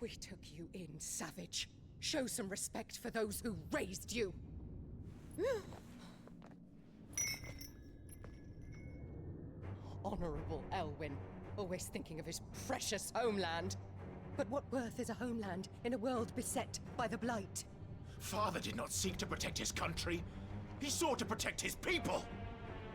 We took you in, savage. Show some respect for those who raised you. Honorable Elwyn, always thinking of his precious homeland. But what worth is a homeland in a world beset by the Blight? Father did not seek to protect his country. He sought to protect his people.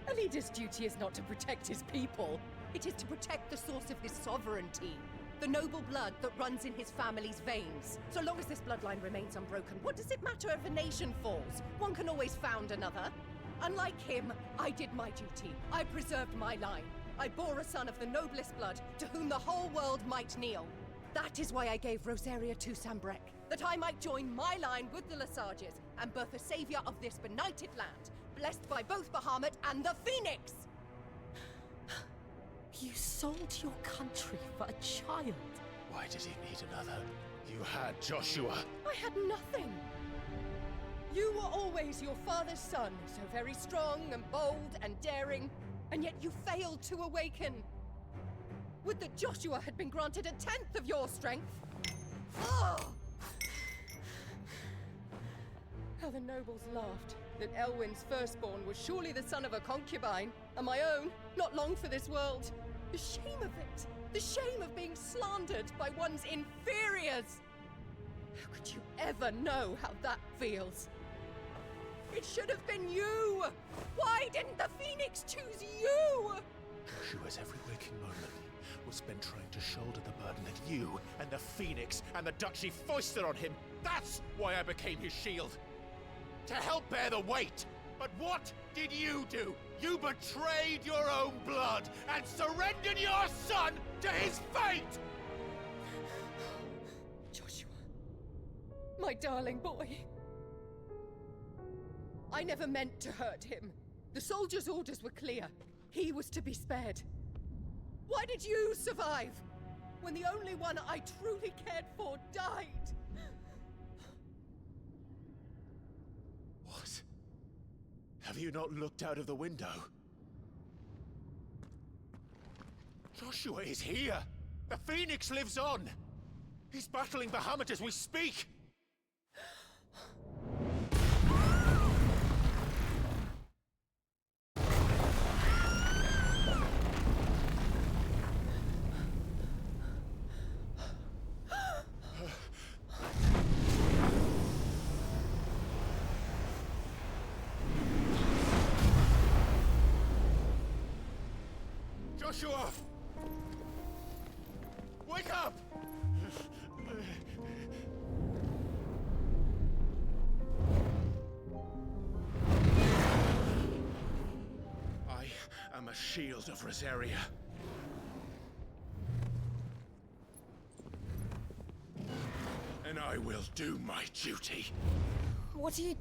A leader's duty is not to protect his people. It is to protect the source of his sovereignty. The noble blood that runs in his family's veins. So long as this bloodline remains unbroken, what does it matter if a nation falls? One can always found another. Unlike him, I did my duty. I preserved my line. I bore a son of the noblest blood, to whom the whole world might kneel. That is why I gave Rosaria to Sambrek, that I might join my line with the Lesages and birth a savior of this benighted land, blessed by both Bahamut and the Phoenix! You sold your country for a child. Why did he need another? You had Joshua. I had nothing. You were always your father's son, so very strong and bold and daring, and yet you failed to awaken. Would that Joshua had been granted 1/10 of your strength? Oh! How the nobles laughed, that Elwyn's firstborn was surely the son of a concubine, and my own, not long for this world. The shame of it! The shame of being slandered by one's inferiors! How could you ever know how that feels? It should have been you! Why didn't the Phoenix choose you? Joshua's every waking moment was spent trying to shoulder the burden that you and the Phoenix and the Duchy foisted on him. That's why I became his shield. To help bear the weight. But what did you do? You betrayed your own blood and surrendered your son to his fate! Joshua, my darling boy. I never meant to hurt him. The soldiers' orders were clear. He was to be spared. Why did you survive when the only one I truly cared for died? What? Have you not looked out of the window? Joshua is here! The Phoenix lives on! He's battling Bahamut as we speak! Joshua! Wake up! I am a shield of Rosaria. And I will do my duty. What are you...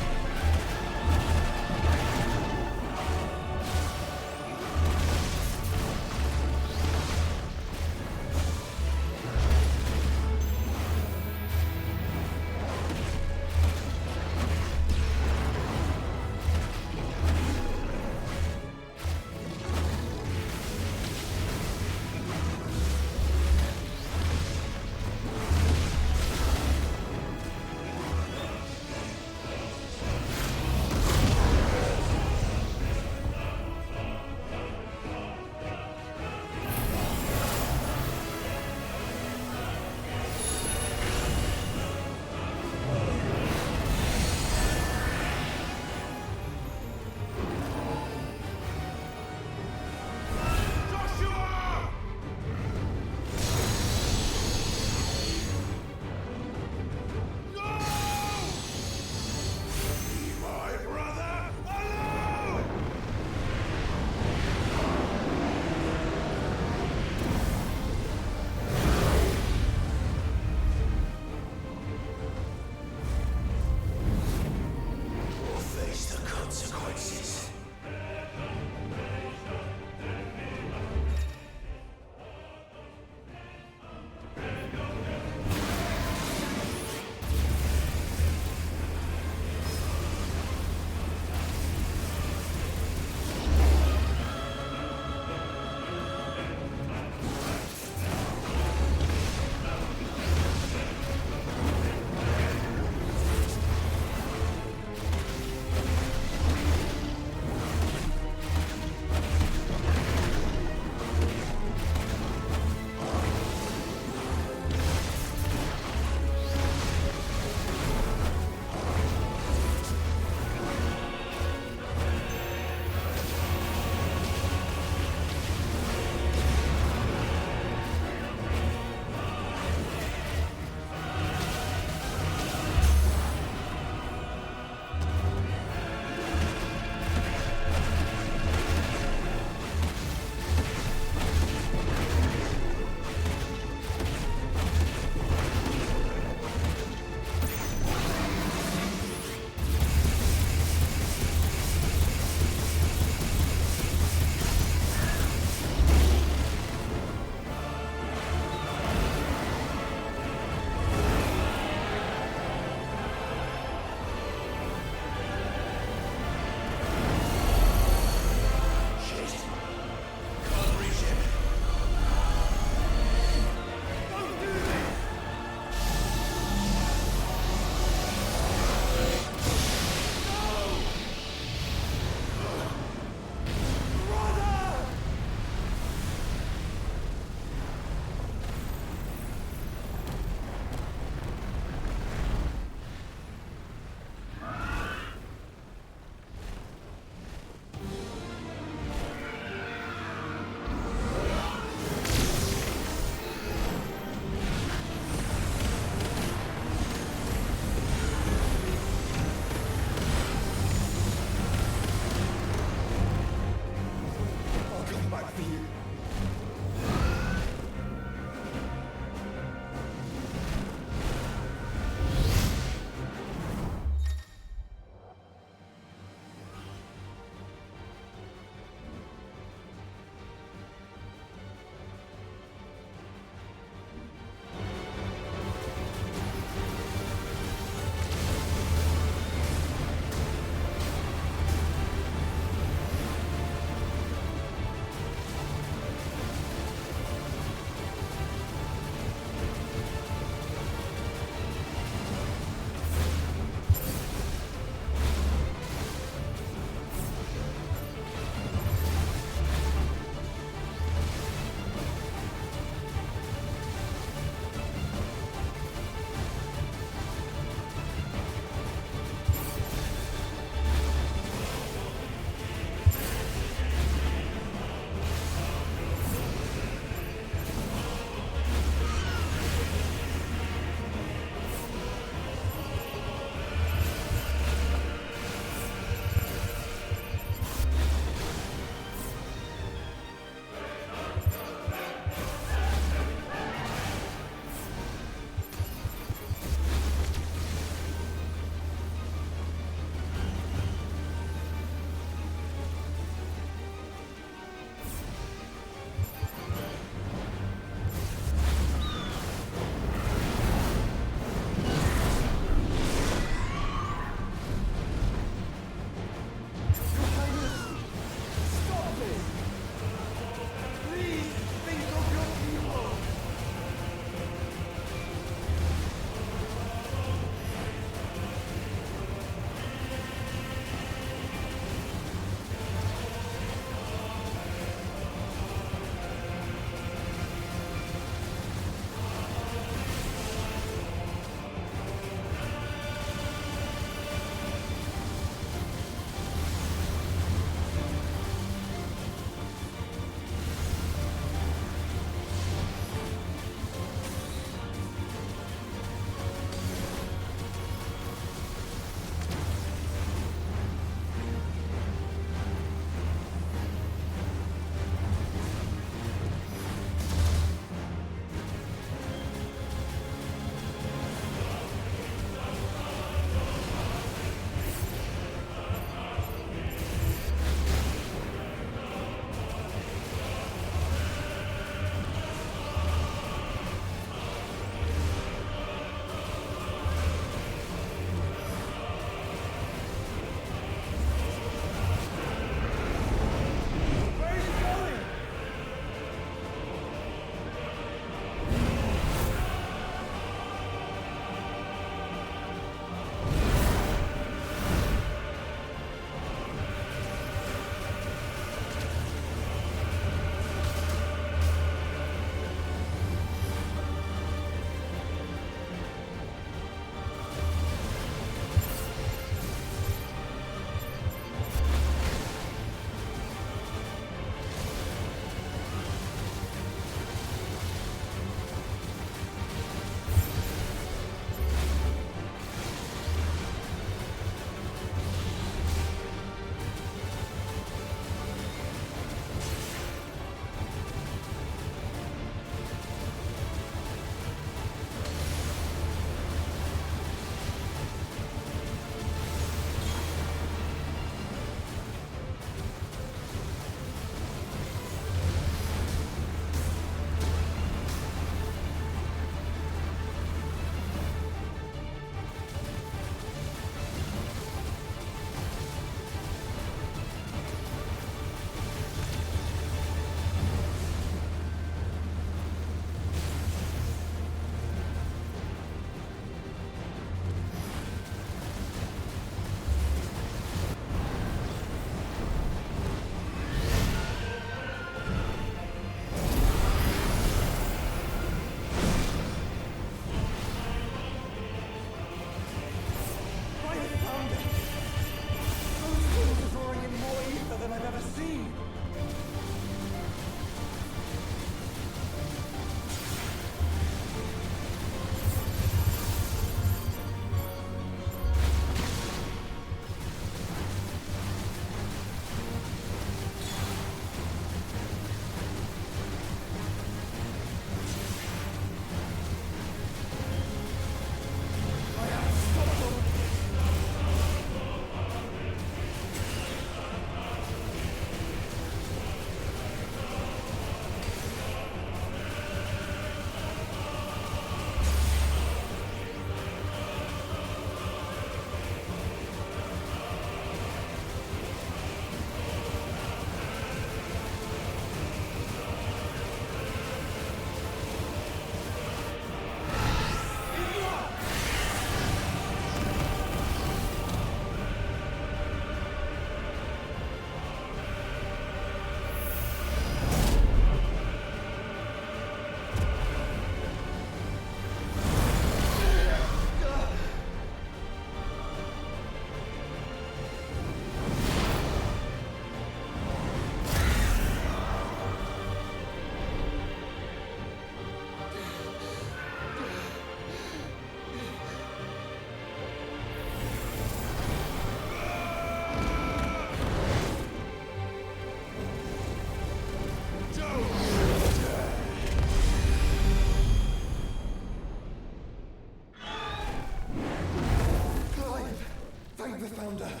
found her.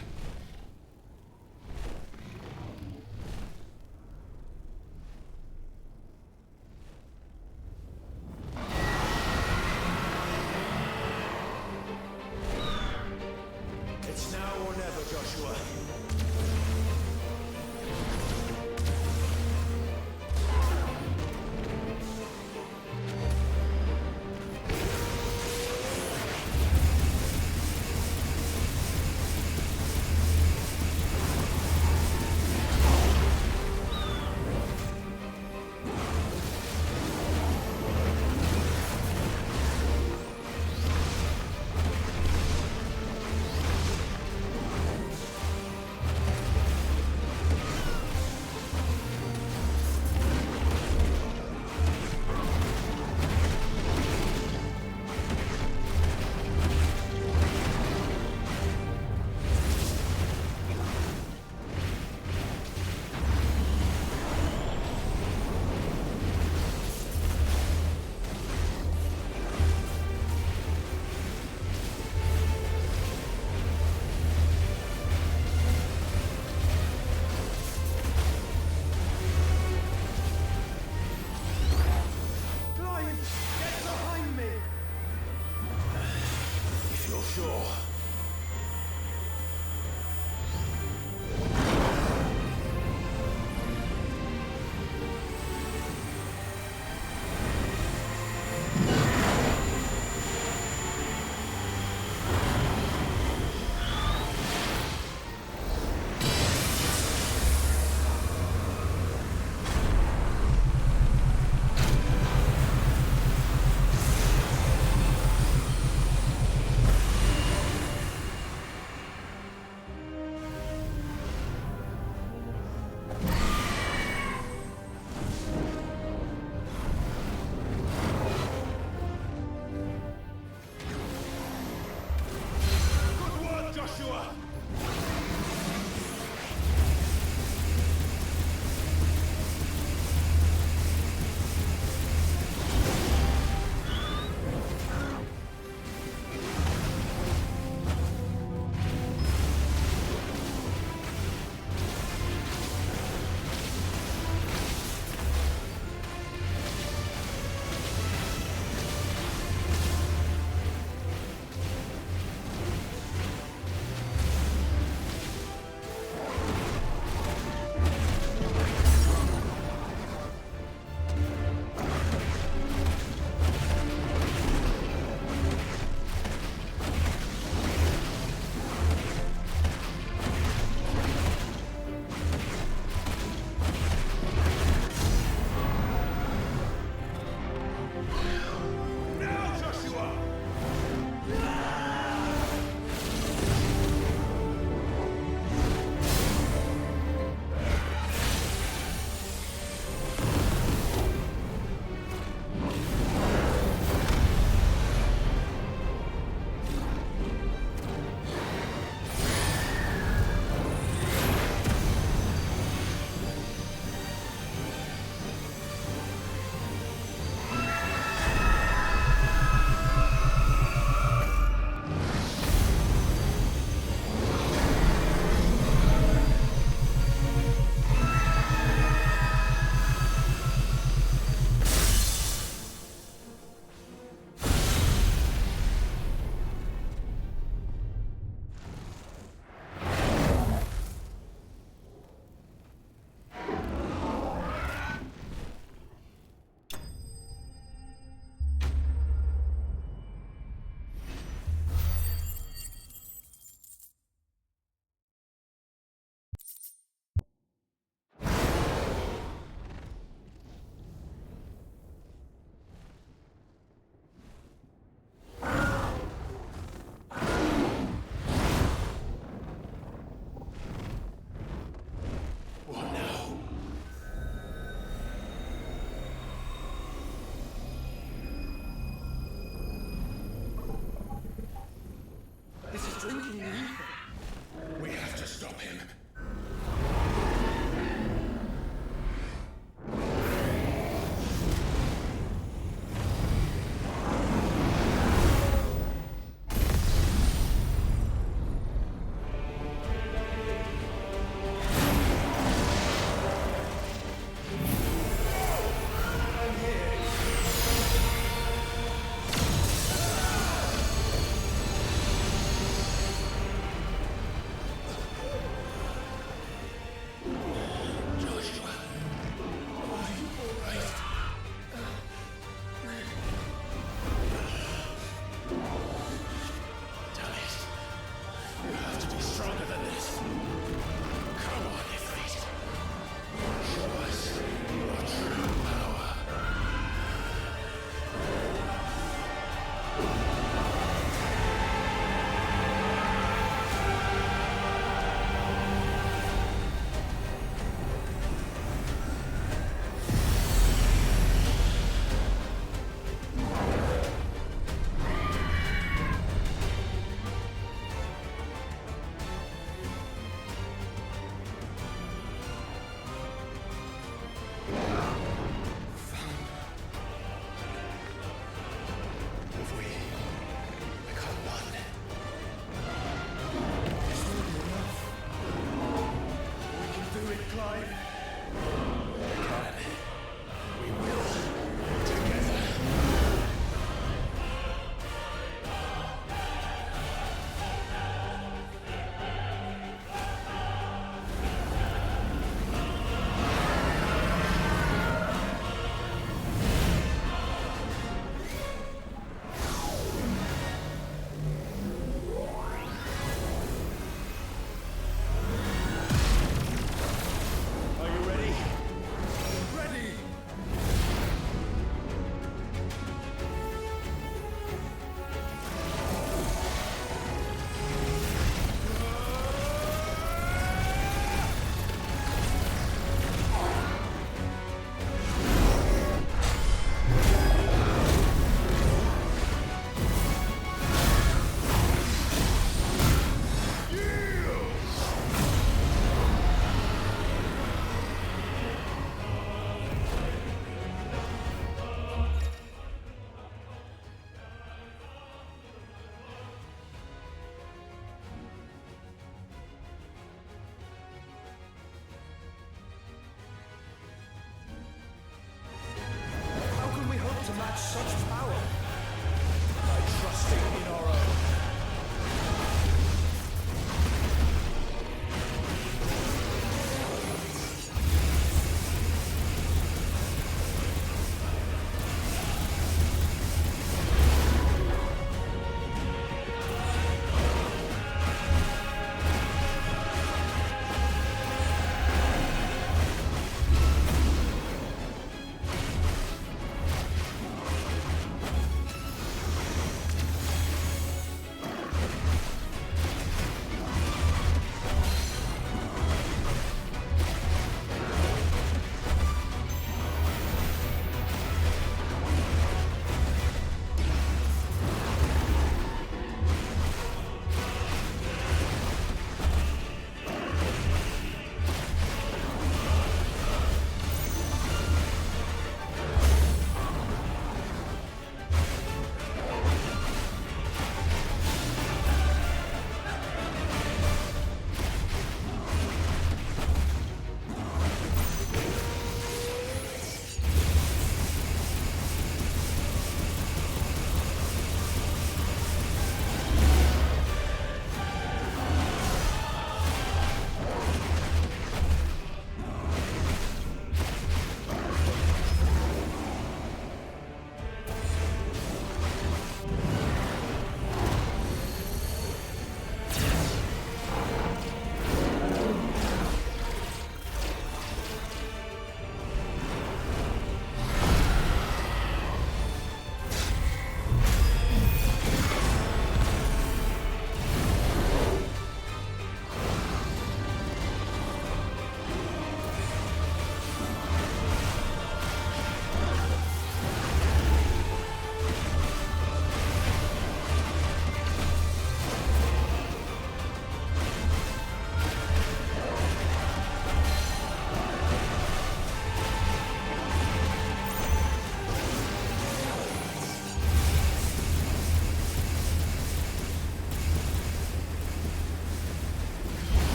It's now or never, Joshua.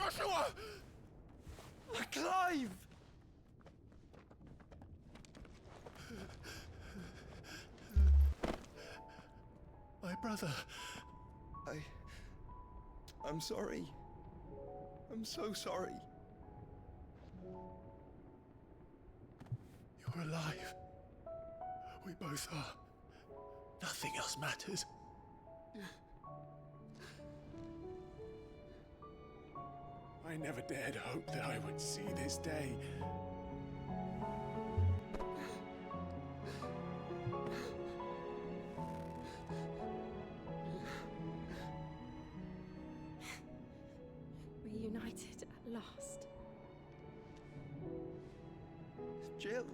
Joshua! Clive! My brother. I'm sorry. I'm so sorry. You're alive. We both are. Nothing else matters. I never dared hope that I would see this day. Reunited at last. Jill.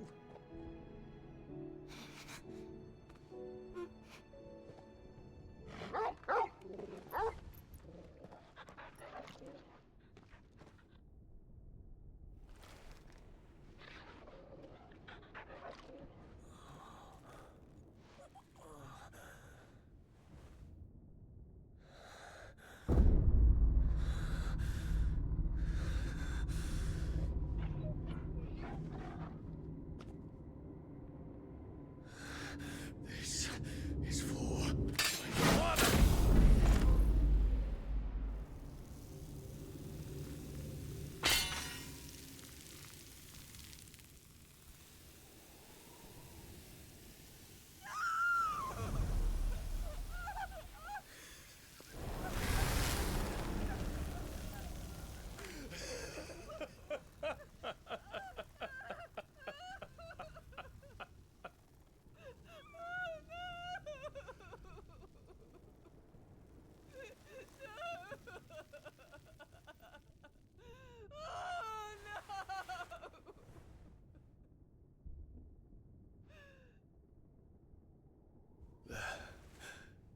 This is for my father!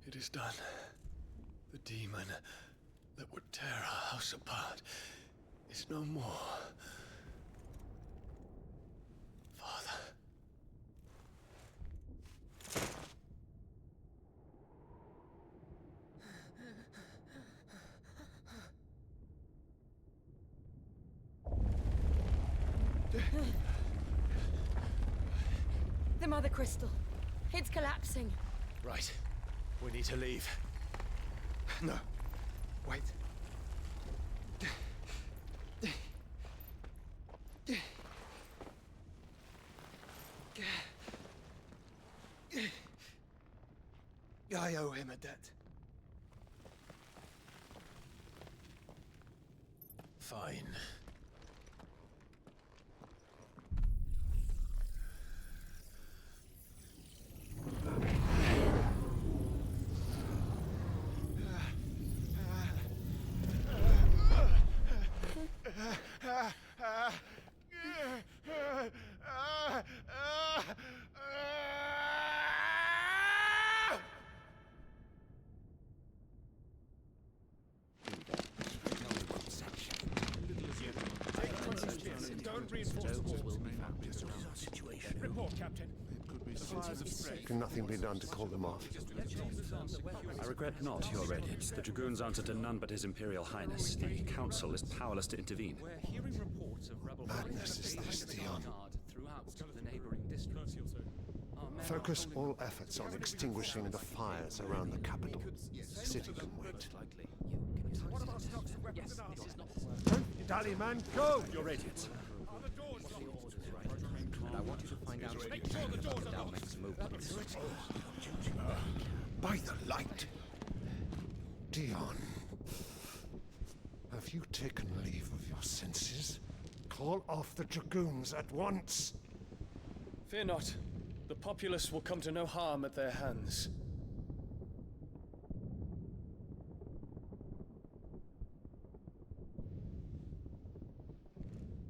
It is done. The demon that would tear our house apart is no more. Father. The Mother Crystal. It's collapsing. Right. We need to leave. No. Wait. I owe him a debt. Fine. Report, Captain. Can nothing be done to call them off? I regret not, Your Radiance. The Dragoons answer to none but His Imperial Highness. The Council is powerless to intervene. We're hearing reports of rebel Madness is this, Dion. throughout the neighboring districts. Focus all efforts on extinguishing the fires around the capital. City can wait. Dally man, go! Your Radiance. I want you to find out if the Dalmec's movements. By the light! Dion, have you taken leave of your senses? Call off the Dragoons at once! Fear not. The populace will come to no harm at their hands.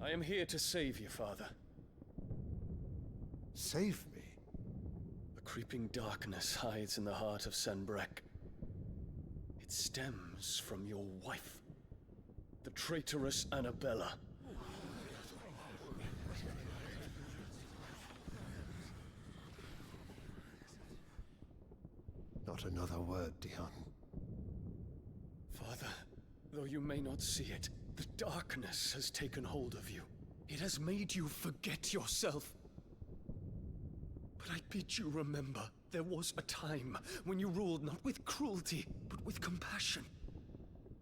I am here to save you, Father. Save me? The creeping darkness hides in the heart of Sanbreque. It stems from your wife, the traitorous Annabella. Not another word, Dion. Father, though you may not see it, The darkness has taken hold of you. It has made you forget yourself. But I bid you remember, there was a time when you ruled not with cruelty, but with compassion.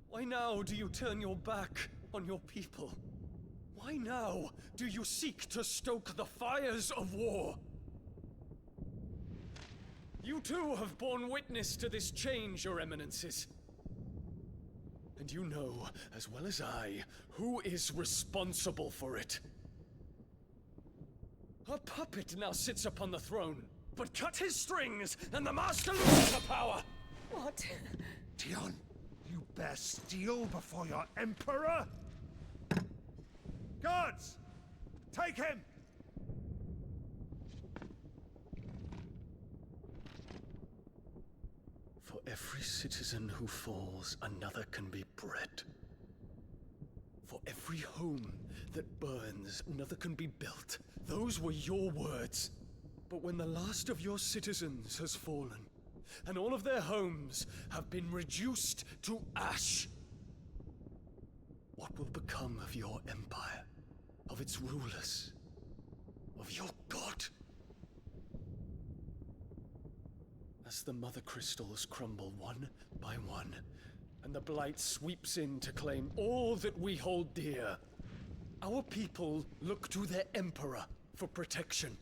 Why now do you turn your back on your people? Why now do you seek to stoke the fires of war? You too have borne witness to this change, Your Eminences. And you know, as well as I, who is responsible for it. A puppet now sits upon the throne, but cut his strings, and the master loses the power! What? Dion, you bear steel before your emperor? Guards! Take him! For every citizen who falls, another can be bred. For every home that burns, another can be built. Those were your words. But when the last of your citizens has fallen, and all of their homes have been reduced to ash, what will become of your empire, of its rulers, of your god? As the mother crystals crumble one by one, and the blight sweeps in to claim all that we hold dear, our people look to their emperor for protection.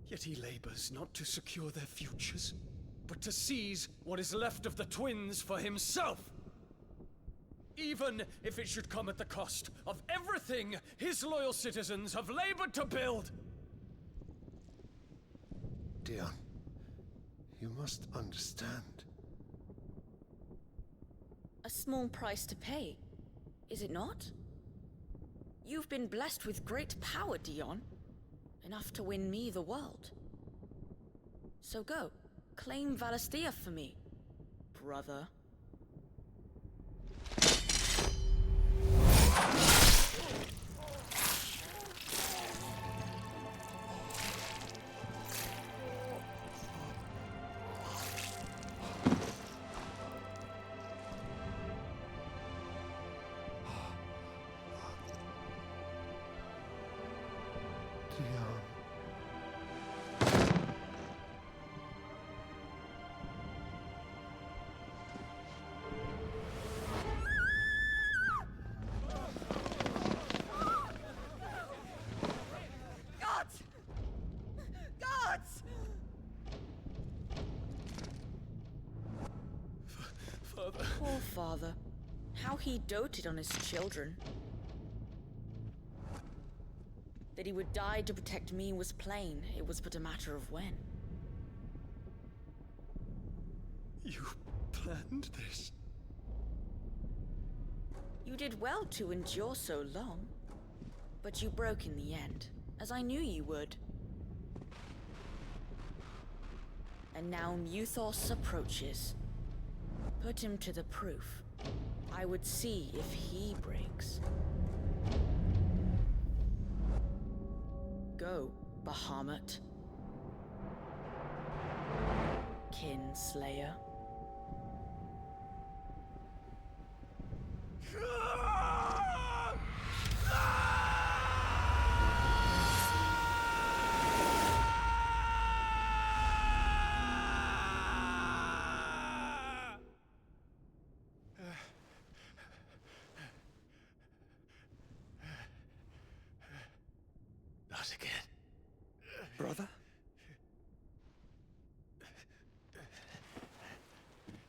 Yet he labors not to secure their futures, but to seize what is left of the twins for himself. Even if it should come at the cost of everything his loyal citizens have labored to build. Dion, you must understand. A small price to pay, is it not? You've been blessed with great power, Dion. Enough to win me the world. So go, claim Valisthea for me, brother. Dion. Guards! Guards! Father. Poor father. How he doted on his children. That he would die to protect me was plain. It was but a matter of when. You planned this? You did well to endure so long. But you broke in the end, as I knew you would. And now Muthos approaches. Put him to the proof. I would see if he breaks. Go, Bahamut. Kinslayer. Not again. Brother?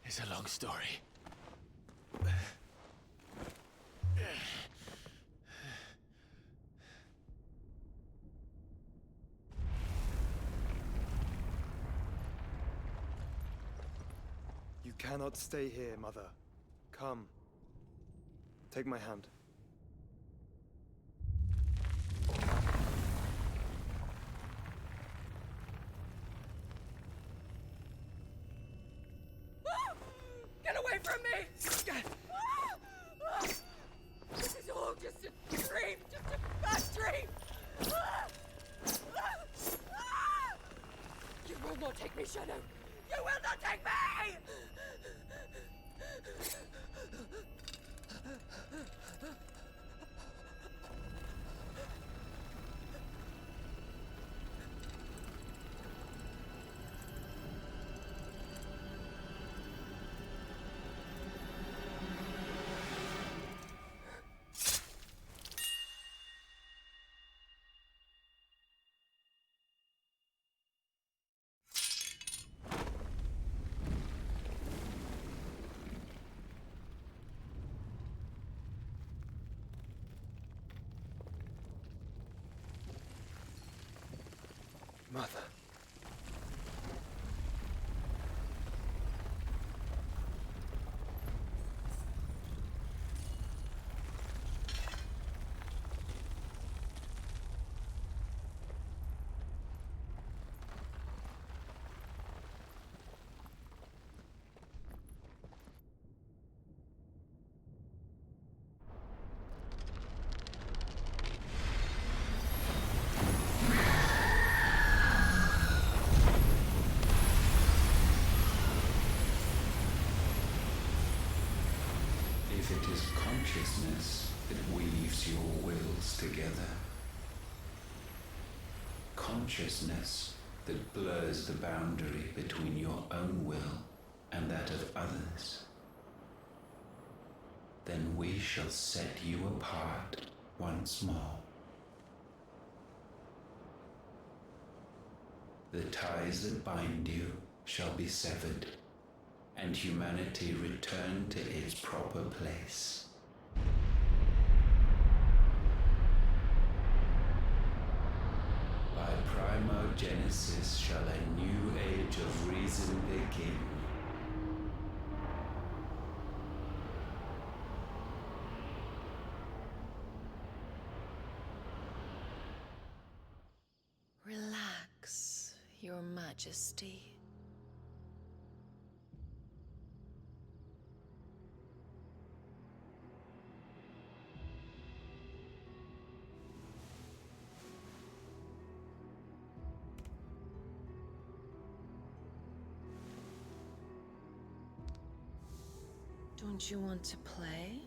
It's a long story. You cannot stay here, Mother. Come. Take my hand. Get away from me! This is all just a dream, just a bad dream! You will not take me, Shadow! You will not take me! Consciousness that weaves your wills together. Consciousness that blurs the boundary between your own will and that of others. Then we shall set you apart once more. The ties that bind you shall be severed, and humanity return to its proper place. By primogenesis shall a new age of reason begin. Relax, Your Majesty. Don't you want to play?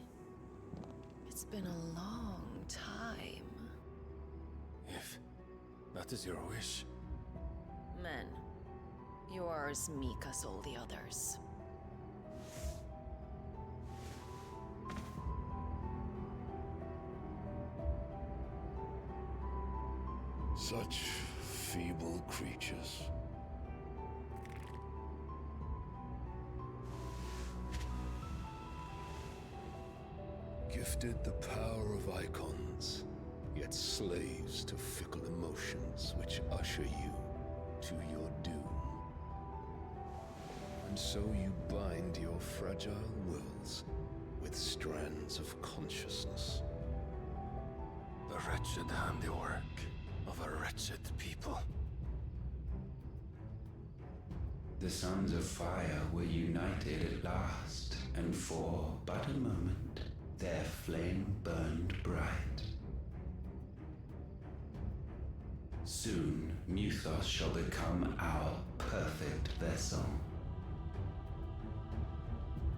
It's been a long time. If that is your wish. Men, you are as meek as all the others. Such feeble creatures. Gifted the power of icons, yet slaves to fickle emotions which usher you to your doom. And so you bind your fragile wills with strands of consciousness. The wretched handiwork of a wretched people. The sons of fire were united at last, and for but a moment, their flame burned bright. Soon, Muthos shall become our perfect vessel.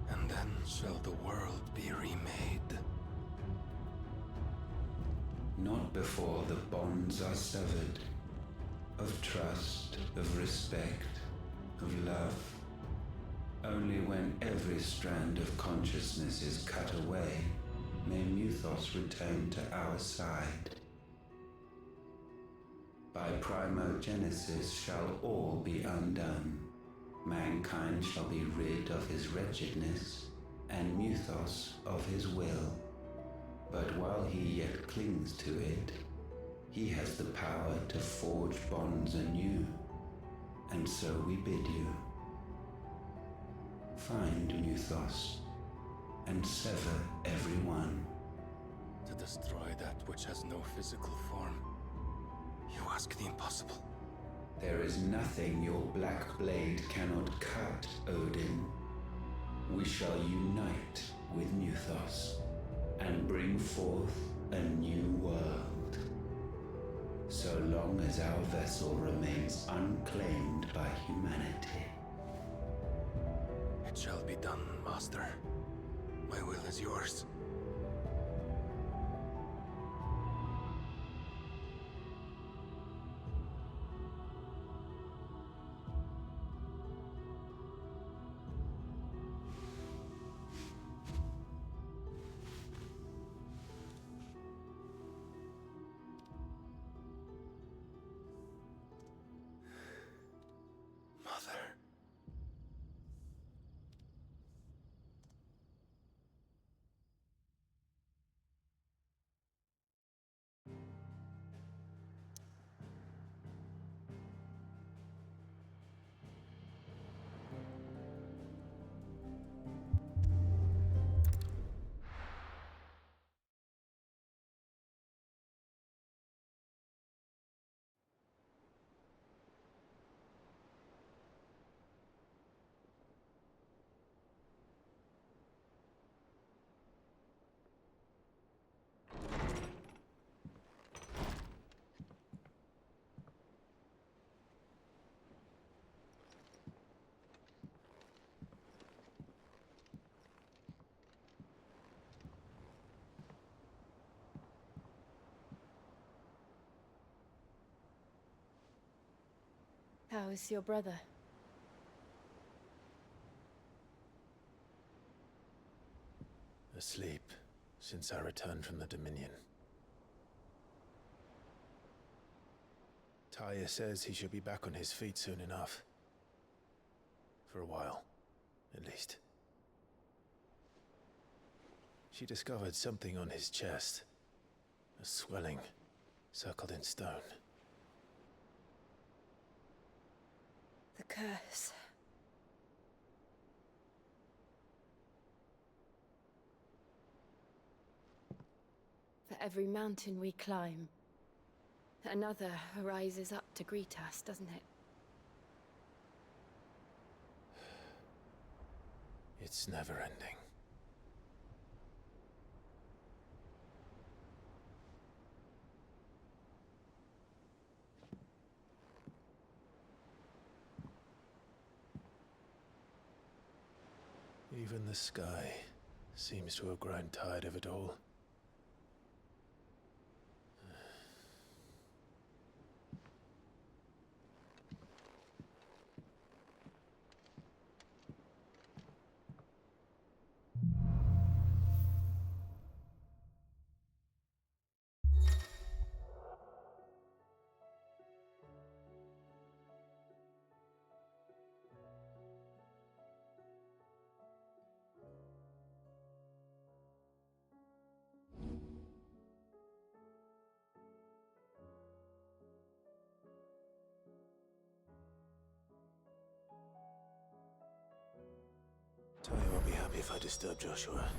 And then shall the world be remade. Not before the bonds are severed, of trust, of respect, of love. Only when every strand of consciousness is cut away, may Muthos return to our side. By primogenesis shall all be undone. Mankind shall be rid of his wretchedness, and Muthos of his will. But while he yet clings to it, he has the power to forge bonds anew. And so we bid you, find Muthos, and sever every one. To destroy that which has no physical form. You ask the impossible. There is nothing your black blade cannot cut, Odin. We shall unite with Muthos, and bring forth a new world. So long as our vessel remains unclaimed by humanity. It shall be done, Master. My will is yours. How is your brother? Asleep since I returned from the Dominion. Talia says he should be back on his feet soon enough. For a while, at least. She discovered something on his chest. A swelling, circled in stone. The curse. For every mountain we climb, another rises up to greet us, doesn't it? It's never ending. Even the sky seems to have grown tired of it all. Talia won't be happy if I disturb Joshua.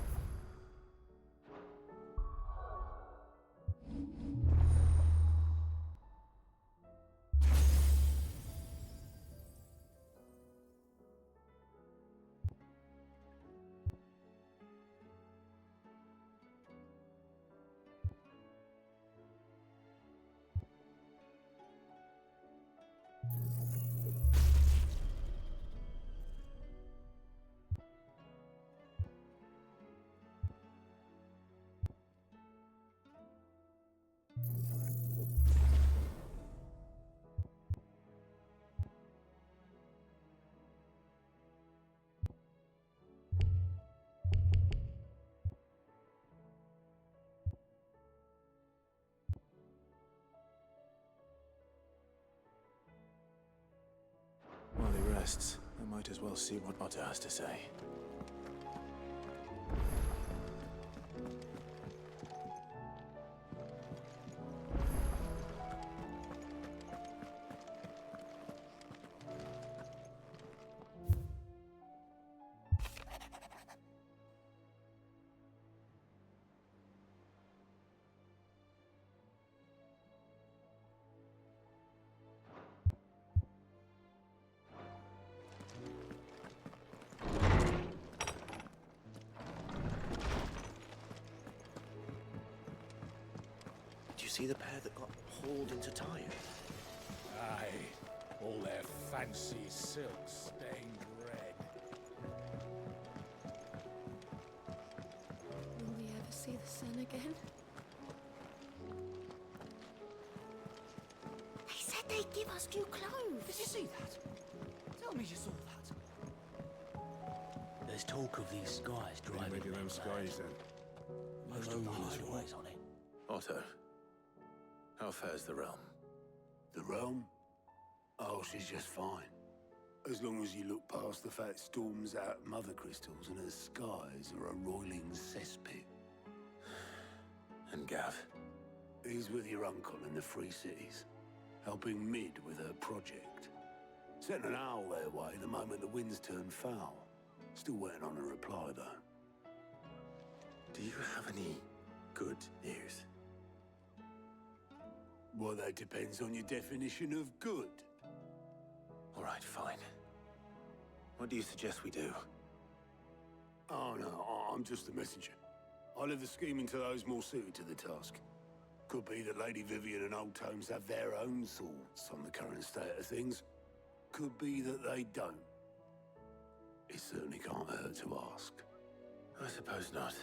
While he rests, I might as well see what Otter has to say. Did you see the pair that got hauled into Tyre? Aye, all their fancy silks stained red. Will we ever see the sun again? They said they'd give us new clothes. Did you see that? Tell me you saw that. There's talk of these guys driving them skies then. Most of the highways on it. Otto, how fares the realm? The realm? Oh, she's just fine. As long as you look past the fat storms out mother crystals and her skies are a roiling cesspit. And Gav? He's with your uncle in the Free Cities, helping Mid with her project. Sent an owl their way the moment the winds turned foul. Still waiting on a reply, though. Do you have any good news? Well, that depends on your definition of good. All right, fine. What do you suggest we do? Oh, no, I'm just a messenger. I leave the scheming to those more suited to the task. Could be that Lady Vivian and Old Tomes have their own thoughts on the current state of things. Could be that they don't. It certainly can't hurt to ask. I suppose not.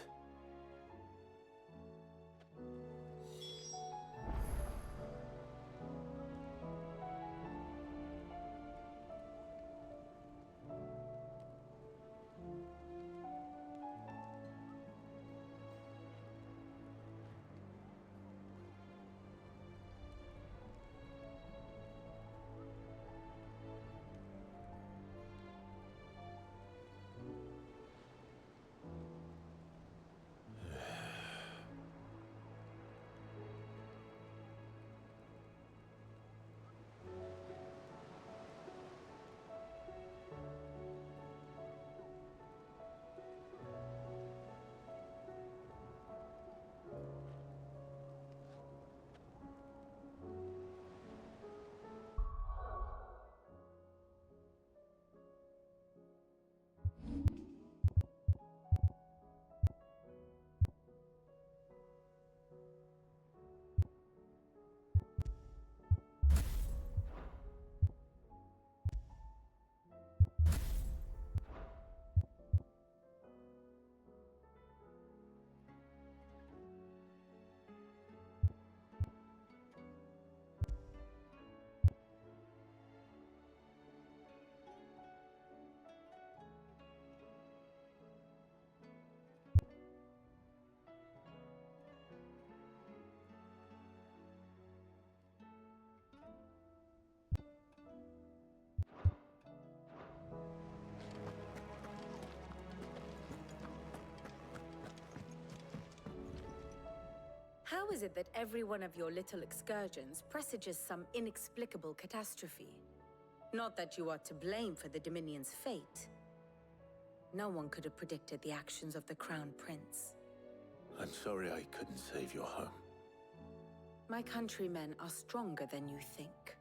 How is it that every one of your little excursions presages some inexplicable catastrophe? Not that you are to blame for the Dominion's fate. No one could have predicted the actions of the Crown Prince. I'm sorry I couldn't save your home. My countrymen are stronger than you think.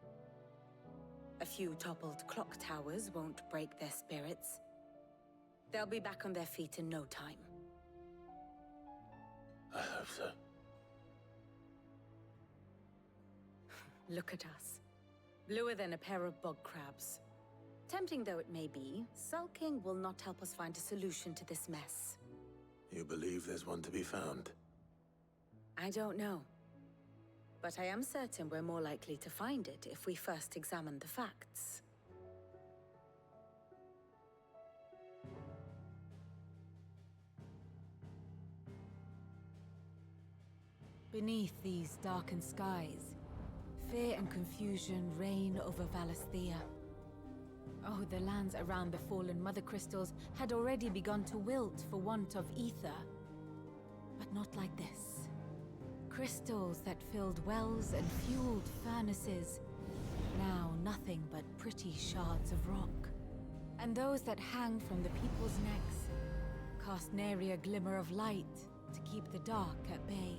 A few toppled clock towers won't break their spirits. They'll be back on their feet in no time. I hope so. Look at us. Bluer than a pair of bog crabs. Tempting though it may be, sulking will not help us find a solution to this mess. You believe there's one to be found? I don't know. But I am certain we're more likely to find it if we first examine the facts. Beneath these darkened skies, fear and confusion reign over Valisthea. Oh, the lands around the fallen Mother Crystals had already begun to wilt for want of ether. But not like this. Crystals that filled wells and fueled furnaces. Now nothing but pretty shards of rock. And those that hang from the people's necks cast nary a glimmer of light to keep the dark at bay.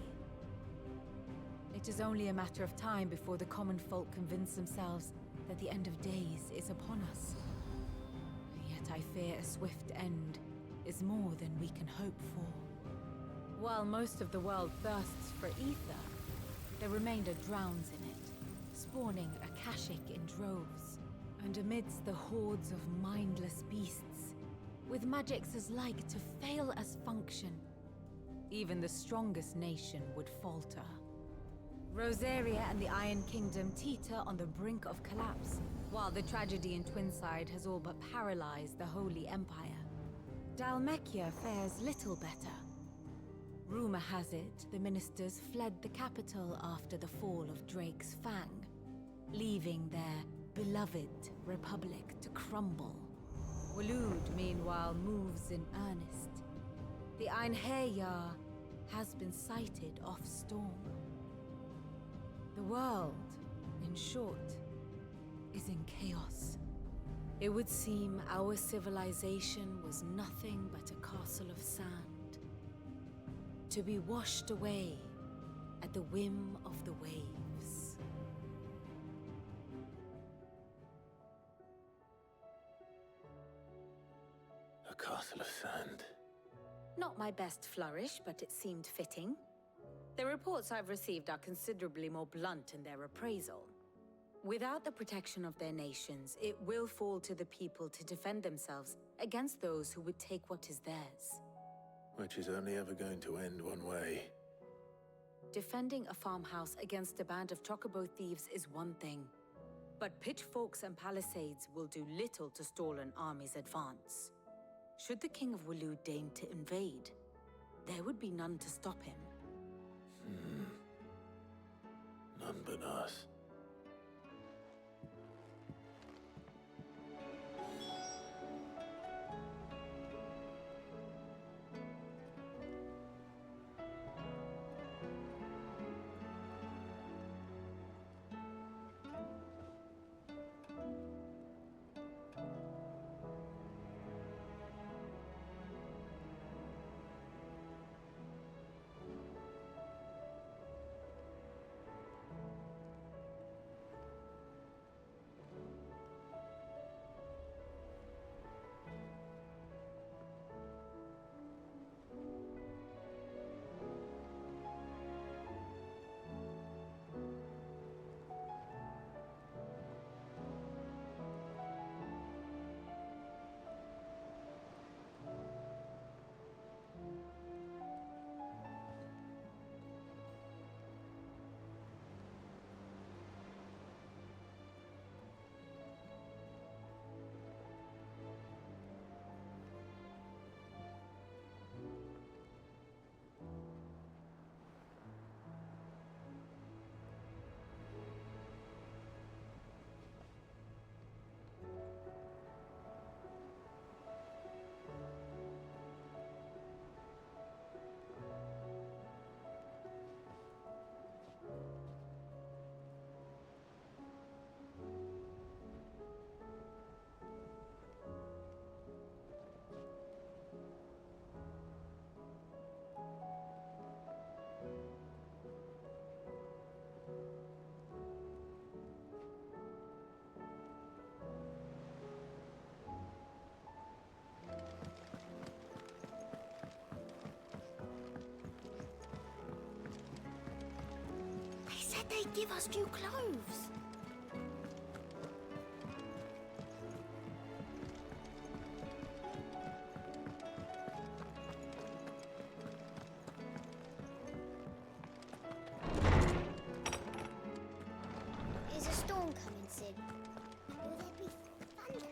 It is only a matter of time before the common folk convince themselves that the end of days is upon us. Yet I fear a swift end is more than we can hope for. While most of the world thirsts for ether, the remainder drowns in it, spawning Akashic in droves. And amidst the hordes of mindless beasts, with magics as like to fail as function, even the strongest nation would falter. Rosaria and the Iron Kingdom teeter on the brink of collapse, while the tragedy in Twinside has all but paralyzed the Holy Empire. Dalmekia fares little better. Rumor has it the ministers fled the capital after the fall of Drake's Fang, leaving their beloved republic to crumble. Waloed, meanwhile, moves in earnest. The Einherjar has been sighted off-storm. The world, in short, is in chaos. It would seem our civilization was nothing but a castle of sand, to be washed away at the whim of the waves. A castle of sand. Not my best flourish, but it seemed fitting. The reports I've received are considerably more blunt in their appraisal. Without the protection of their nations, it will fall to the people to defend themselves against those who would take what is theirs. Which is only ever going to end one way. Defending a farmhouse against a band of chocobo thieves is one thing, but pitchforks and palisades will do little to stall an army's advance. Should the King of Waloed deign to invade, there would be none to stop him. None but us. they give us new clothes? Is a storm coming, Sid? Will there be thunder?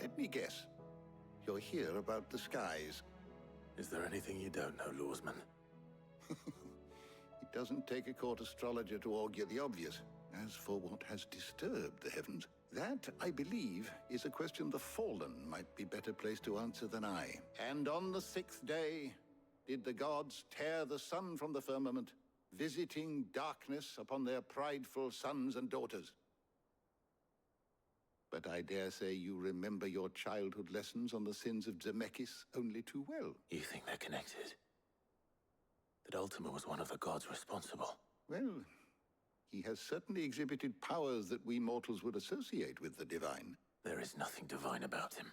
Let me guess. You're here about the skies. Is there anything you don't know, Lawsman? It doesn't take a court astrologer to augur the obvious. As for what has disturbed the heavens, that, I believe, is a question the Fallen might be better placed to answer than I. And on the 6th day, did the gods tear the sun from the firmament, visiting darkness upon their prideful sons and daughters. But I dare say you remember your childhood lessons on the sins of Zemeckis only too well. You think they're connected? That Ultima was one of the gods responsible? Well, he has certainly exhibited powers that we mortals would associate with the divine. There is nothing divine about him.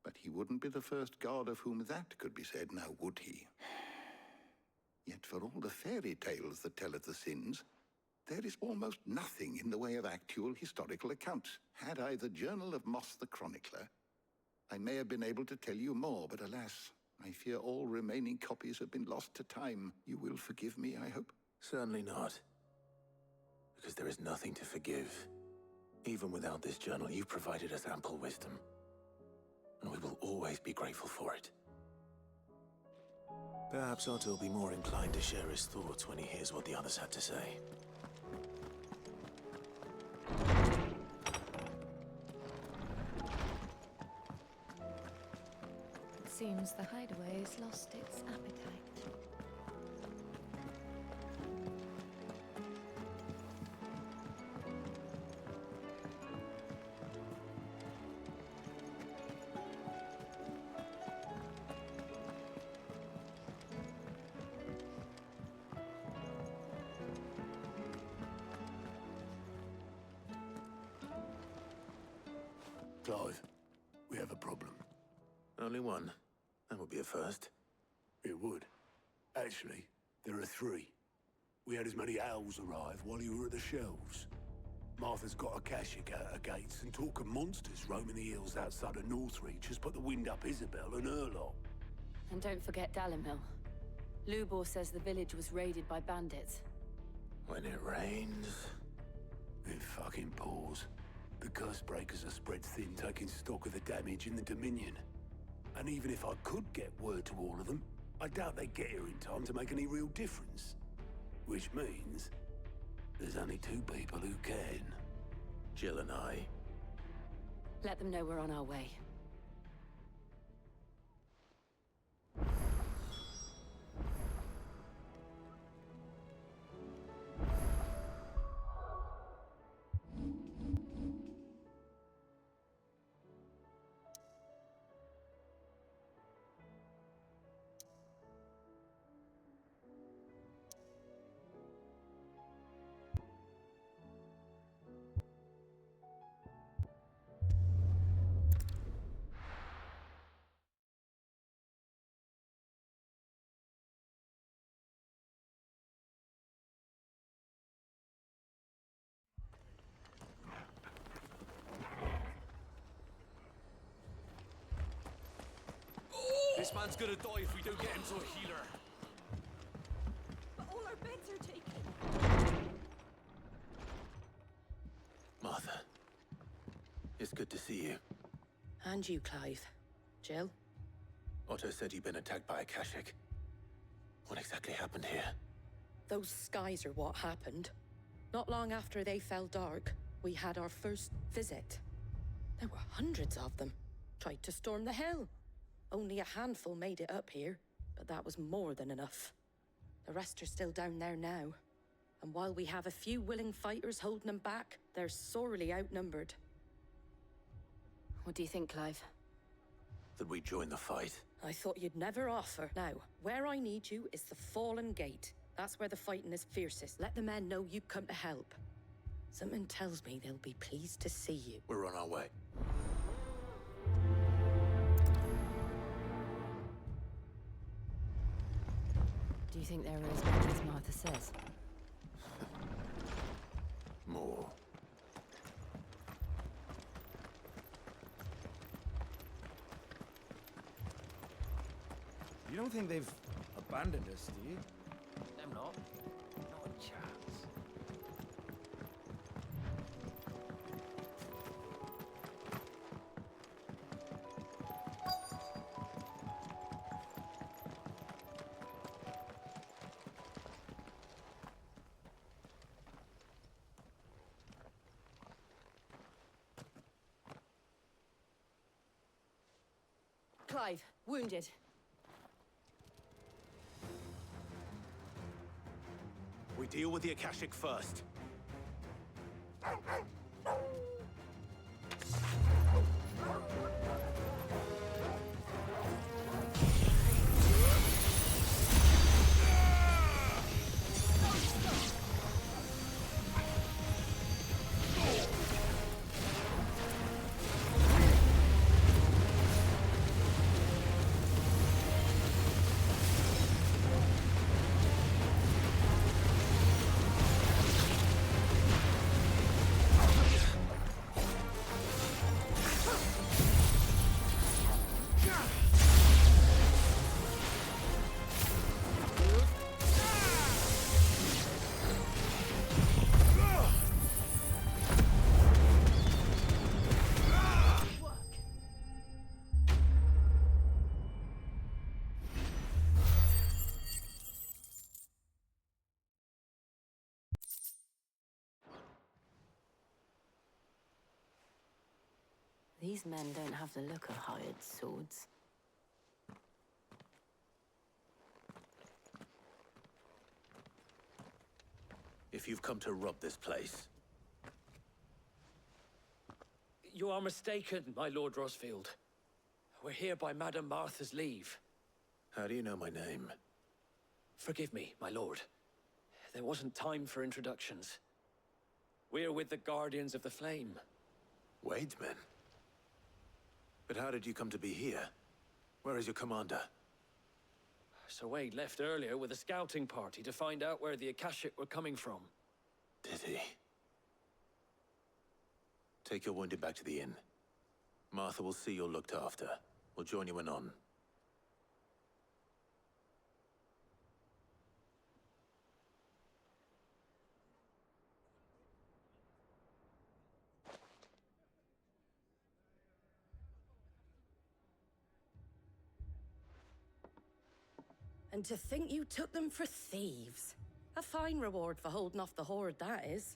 But he wouldn't be the first god of whom that could be said, now would he? Yet for all the fairy tales that tell of the sins, there is almost nothing in the way of actual historical accounts. Had I the Journal of Moss the Chronicler, I may have been able to tell you more, but alas, I fear all remaining copies have been lost to time. You will forgive me, I hope? Certainly not. Because there is nothing to forgive. Even without this journal, you've provided us ample wisdom. And we will always be grateful for it. Perhaps Otto will be more inclined to share his thoughts when he hears what the others had to say. It seems the hideaway has lost its appetite. Clive, we have a problem. Only one. That would be a first. It would. Actually, there are 3. We had as many owls arrive while you were at the shelves. Martha's got a Kashik at her gates, and talk of monsters roaming the hills outside of Northreach has put the wind up Isabel and her lot. And don't forget Dalimil. Lubor says the village was raided by bandits. When it rains... It fucking pours. The curse breakers are spread thin, taking stock of the damage in the Dominion. And even if I could get word to all of them, I doubt they'd get here in time to make any real difference. Which means there's only 2 people who can. Jill and I. Let them know we're on our way. This man's gonna die if we don't get him to a healer. But all our beds are taken. Martha. It's good to see you. And you, Clive. Jill? Otto said you'd been attacked by a Kashik. What exactly happened here? Those skies are what happened. Not long after they fell dark, we had our first visit. There were hundreds of them. Tried to storm the hill. Only a handful made it up here, but that was more than enough. The rest are still down there now. And while we have a few willing fighters holding them back, they're sorely outnumbered. What do you think, Clive? That we join the fight? I thought you'd never offer. Now, where I need you is the Fallen Gate. That's where the fighting is fiercest. Let the men know you come to help. Something tells me they'll be pleased to see you. We're on our way. Do Do you think there are as many as Martha says? More. You don't think they've abandoned us, do you? Them not. Not a chance. Clive, wounded. We deal with the Akashic first. These men don't have the look of hired swords. If you've come to rob this place, You are mistaken, my Lord Rosfield. We're here by Madame Martha's leave. how do you know my name? Forgive me, my lord. There wasn't time for introductions. We're with the Guardians of the Flame. Wade's men? But how did you come to be here? Where is your commander? Sir Wade left earlier with a scouting party to find out where the Akashic were coming from. Did he? Take your wounded back to the inn. Martha will see you're looked after. We'll join you anon. And to think you took them for thieves. A fine reward for holding off the horde, that is.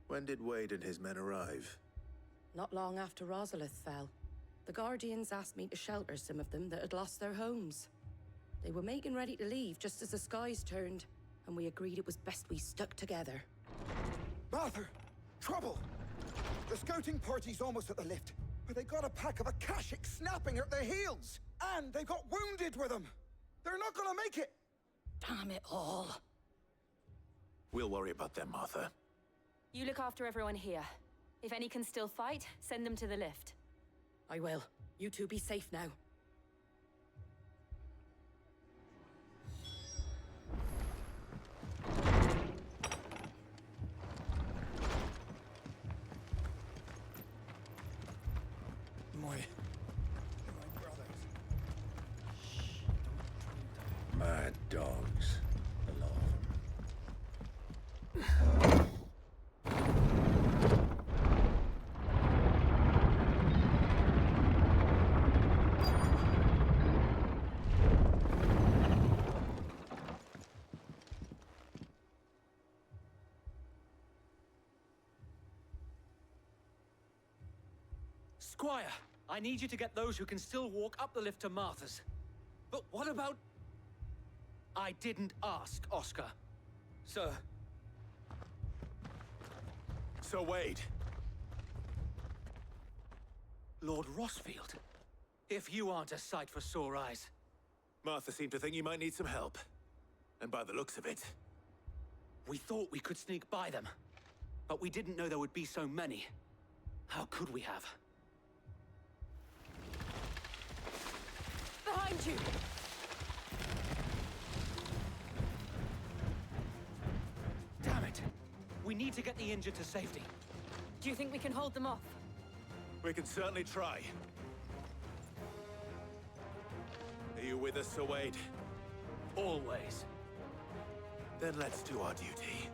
When did Wade and his men arrive? Not long after Rosalith fell. The Guardians asked me to shelter some of them that had lost their homes. They were making ready to leave just as the skies turned, and we agreed it was best we stuck together. Martha! Trouble! The scouting party's almost at the lift, but they got a pack of Akashic snapping at their heels! And they got wounded with them! They're not gonna make it! Damn it all. We'll worry about them, Martha. You look after everyone here. If any can still fight, send them to the lift. I will. You two be safe now. Mad dogs. The lot of them. Squire, I need you to get those who can still walk up the lift to Martha's. But what about... I didn't ask, Oscar. Sir. Sir Wade. Lord Rosfield. If you aren't a sight for sore eyes. Martha seemed to think you might need some help. And by the looks of it... We thought we could sneak by them. But we didn't know there would be so many. How could we have? Behind you! need to get the injured to safety. Do you think we can hold them off? We can certainly try. Are you with us, Sir Wade? Always. Then let's do our duty.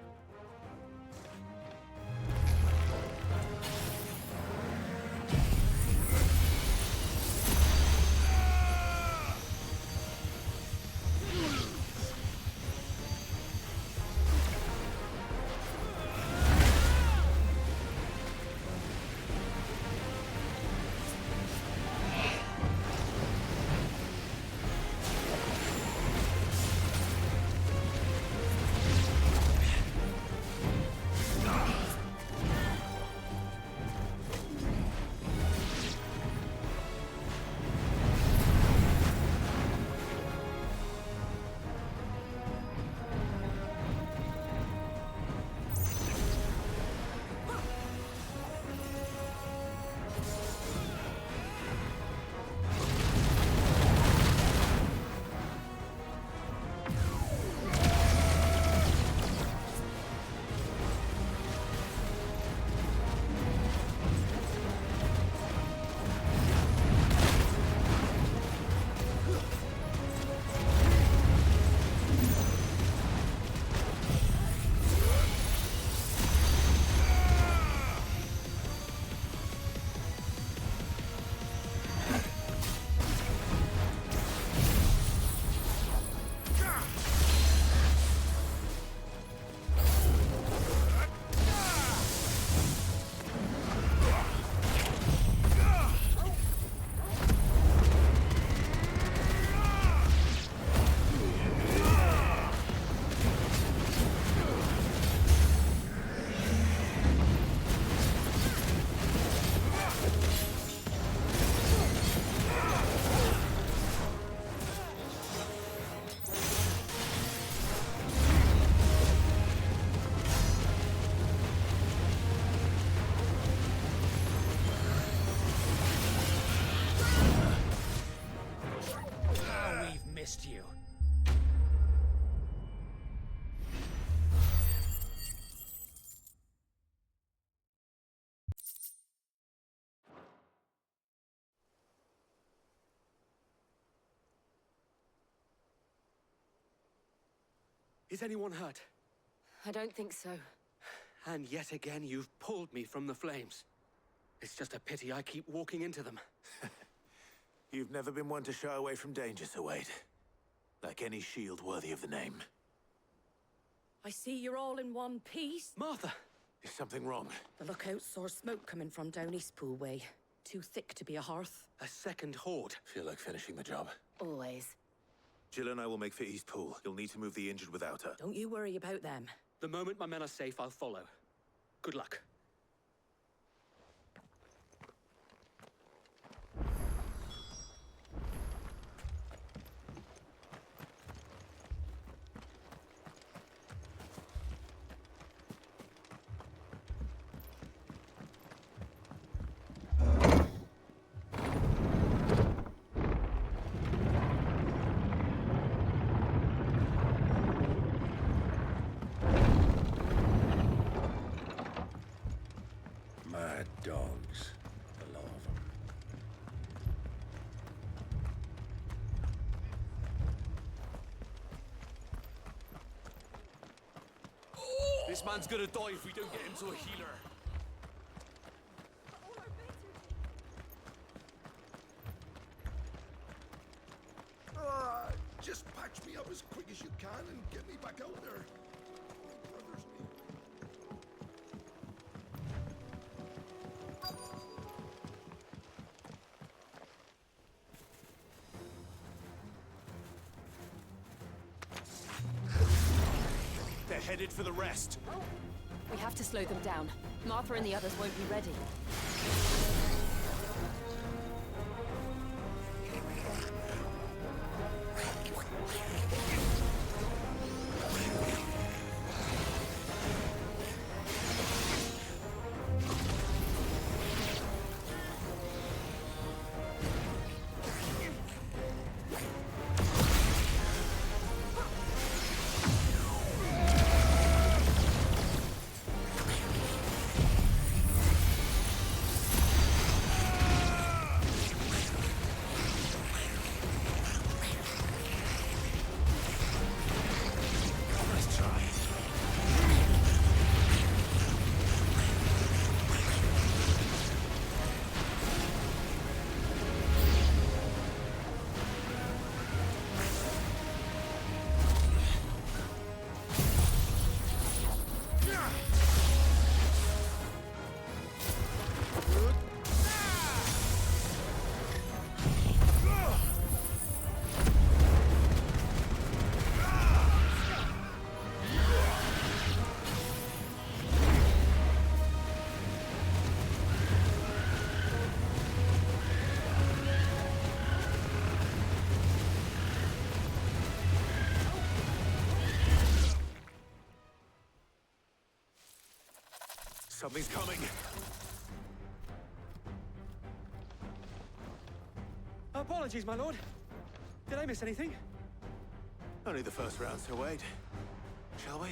Missed you. Is anyone hurt? I don't think so. And yet again, you've pulled me from the flames. It's just a pity I keep walking into them. You've never been one to shy away from danger, Sir Wade. Like any shield worthy of the name. I see you're all in one piece. Martha! Is something wrong? The lookout saw smoke coming from down Eastpool way. Too thick to be a hearth. A second horde. Feel like finishing the job. Always. Jill and I will make for Eastpool. You'll need to move the injured without her. Don't you worry about them. The moment my men are safe, I'll follow. Good luck. Dogs. The law of them. This man's gonna die if we don't get him to a healer. Just patch me up as quick as you can and get me back out there. They're headed for the rest. We have to slow them down. Martha and the others won't be ready. Something's coming! Apologies, my lord. Did I miss anything? Only the first round, so wait. Shall we?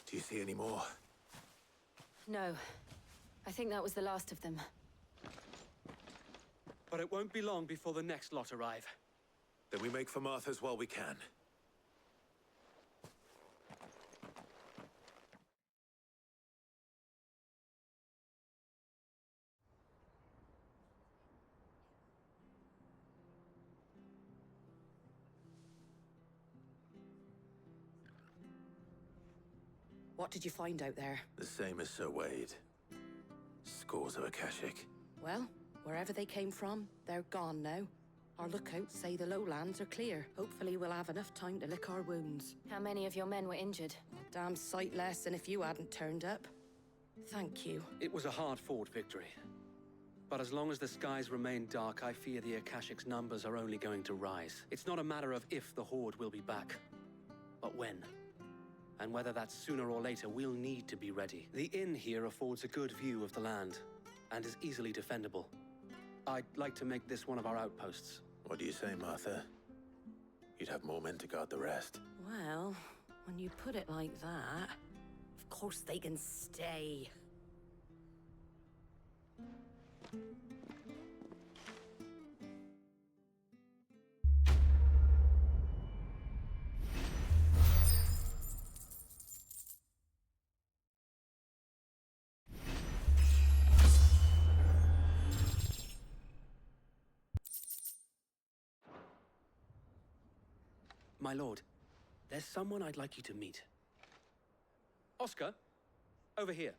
Do you see any more? No. I think that was the last of them. But it won't be long before the next lot arrive. Then we make for Martha's while we can. What did you find out there? The same as Sir Wade. Scores of Akashic. Well, wherever they came from, they're gone now. Our lookouts say the lowlands are clear. Hopefully we'll have enough time to lick our wounds. How many of your men were injured? A damn sight less than if you hadn't turned up. Thank you. It was a hard-fought victory. But as long as the skies remain dark, I fear the Akashic's numbers are only going to rise. It's not a matter of if the Horde will be back, but when. And whether that's sooner or later, we'll need to be ready. The inn here affords a good view of the land, and is easily defendable. I'd like to make this one of our outposts. What do you say, Martha? You'd have more men to guard the rest. Well, when you put it like that, of course they can stay. My lord, there's someone I'd like you to meet. Oscar, over here.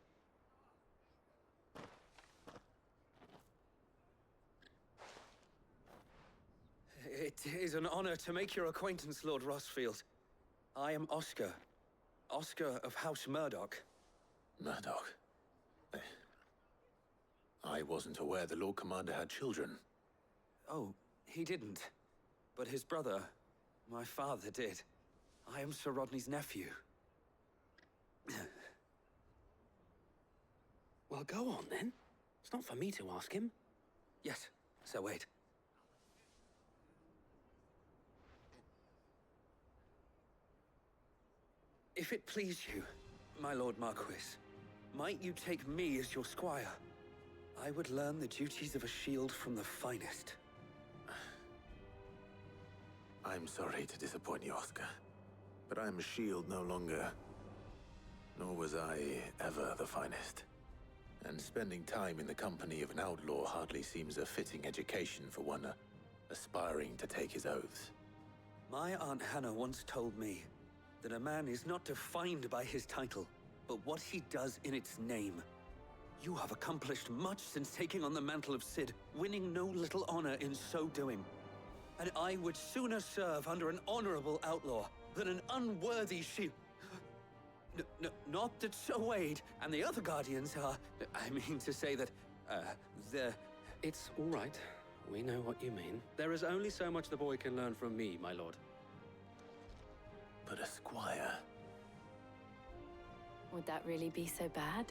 It is an honor to make your acquaintance, Lord Rossfield. I am Oscar. Oscar of House Murdoch. Murdoch? I wasn't aware the Lord Commander had children. Oh, he didn't. But his brother, my father, did. I am Sir Rodney's nephew. Well, go on then. It's not for me to ask him. Yes, Sir Wade. If it please you, my Lord Marquis, might you take me as your squire? I would learn the duties of a shield from the finest. I'm sorry to disappoint you, Oscar, but I'm a shield no longer. Nor was I ever the finest. And spending time in the company of an outlaw hardly seems a fitting education for one aspiring to take his oaths. My Aunt Hannah once told me that a man is not defined by his title, but what he does in its name. You have accomplished much since taking on the mantle of Cid, winning no little honor in so doing. And I would sooner serve under an honorable outlaw than an unworthy shield. Not that Sir Wade and the other Guardians are... I mean to say that, they're... It's all right. We know what you mean. There is only so much the boy can learn from me, my lord. But a squire... Would that really be so bad?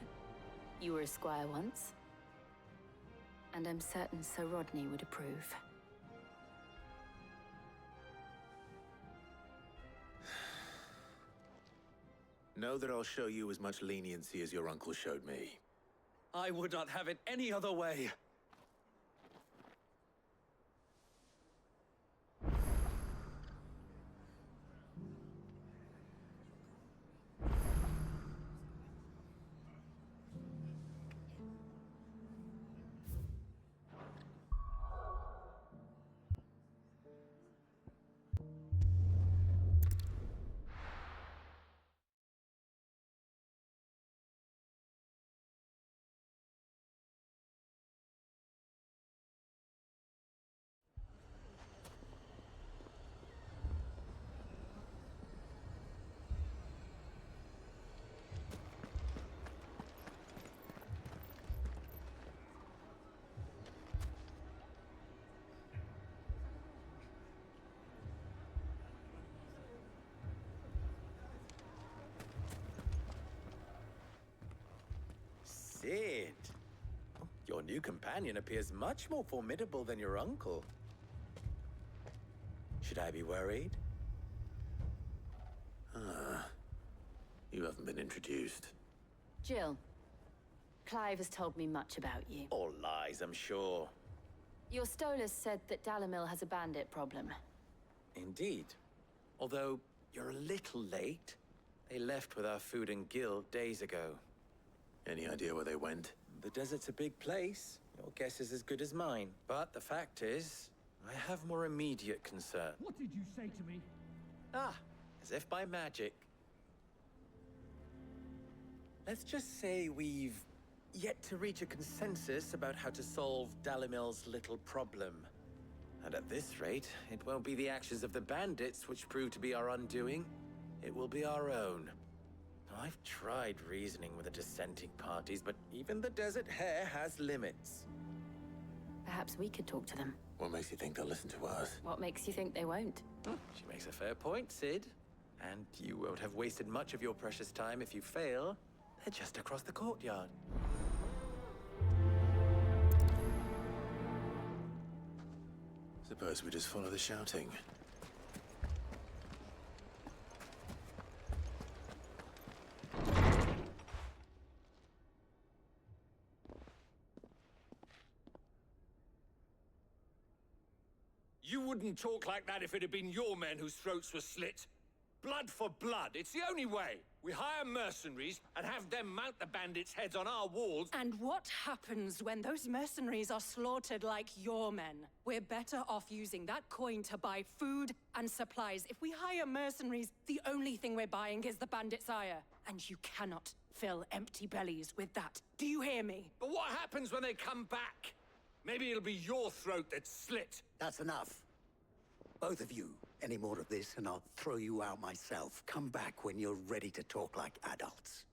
You were a squire once. And I'm certain Sir Rodney would approve. Know that I'll show you as much leniency as your uncle showed me. I would not have it any other way. Cid! Your new companion appears much more formidable than your uncle. Should I be worried? You haven't been introduced. Jill, Clive has told me much about you. All lies, I'm sure. Your Stolas said that Dalamil has a bandit problem. Indeed. Although, you're a little late. They left with our food and guild days ago. Any idea where they went? The desert's a big place. Your guess is as good as mine. But the fact is, I have more immediate concern. What did you say to me? Ah, as if by magic. Let's just say we've yet to reach a consensus about how to solve Dalamil's little problem. And at this rate, it won't be the actions of the bandits which prove to be our undoing. It will be our own. I've tried reasoning with the dissenting parties, but even the Desert Hare has limits. Perhaps we could talk to them. What makes you think they'll listen to us? What makes you think they won't? She makes a fair point, Cid. And you won't have wasted much of your precious time if you fail. They're just across the courtyard. Suppose we just follow the shouting. You wouldn't talk like that if it had been your men whose throats were slit. Blood for blood, it's the only way. We hire mercenaries and have them mount the bandits' heads on our walls. And what happens when those mercenaries are slaughtered like your men? We're better off using that coin to buy food and supplies. If we hire mercenaries, the only thing we're buying is the bandits' ire. And you cannot fill empty bellies with that. Do you hear me? But what happens when they come back? Maybe it'll be your throat that's slit. That's enough. Both of you. Any more of this and I'll throw you out myself. Come back when you're ready to talk like adults.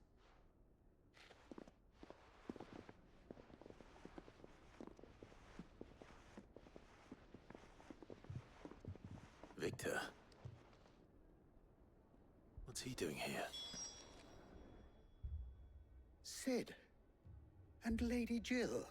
Victor. What's he doing here? Cid. And Lady Jill.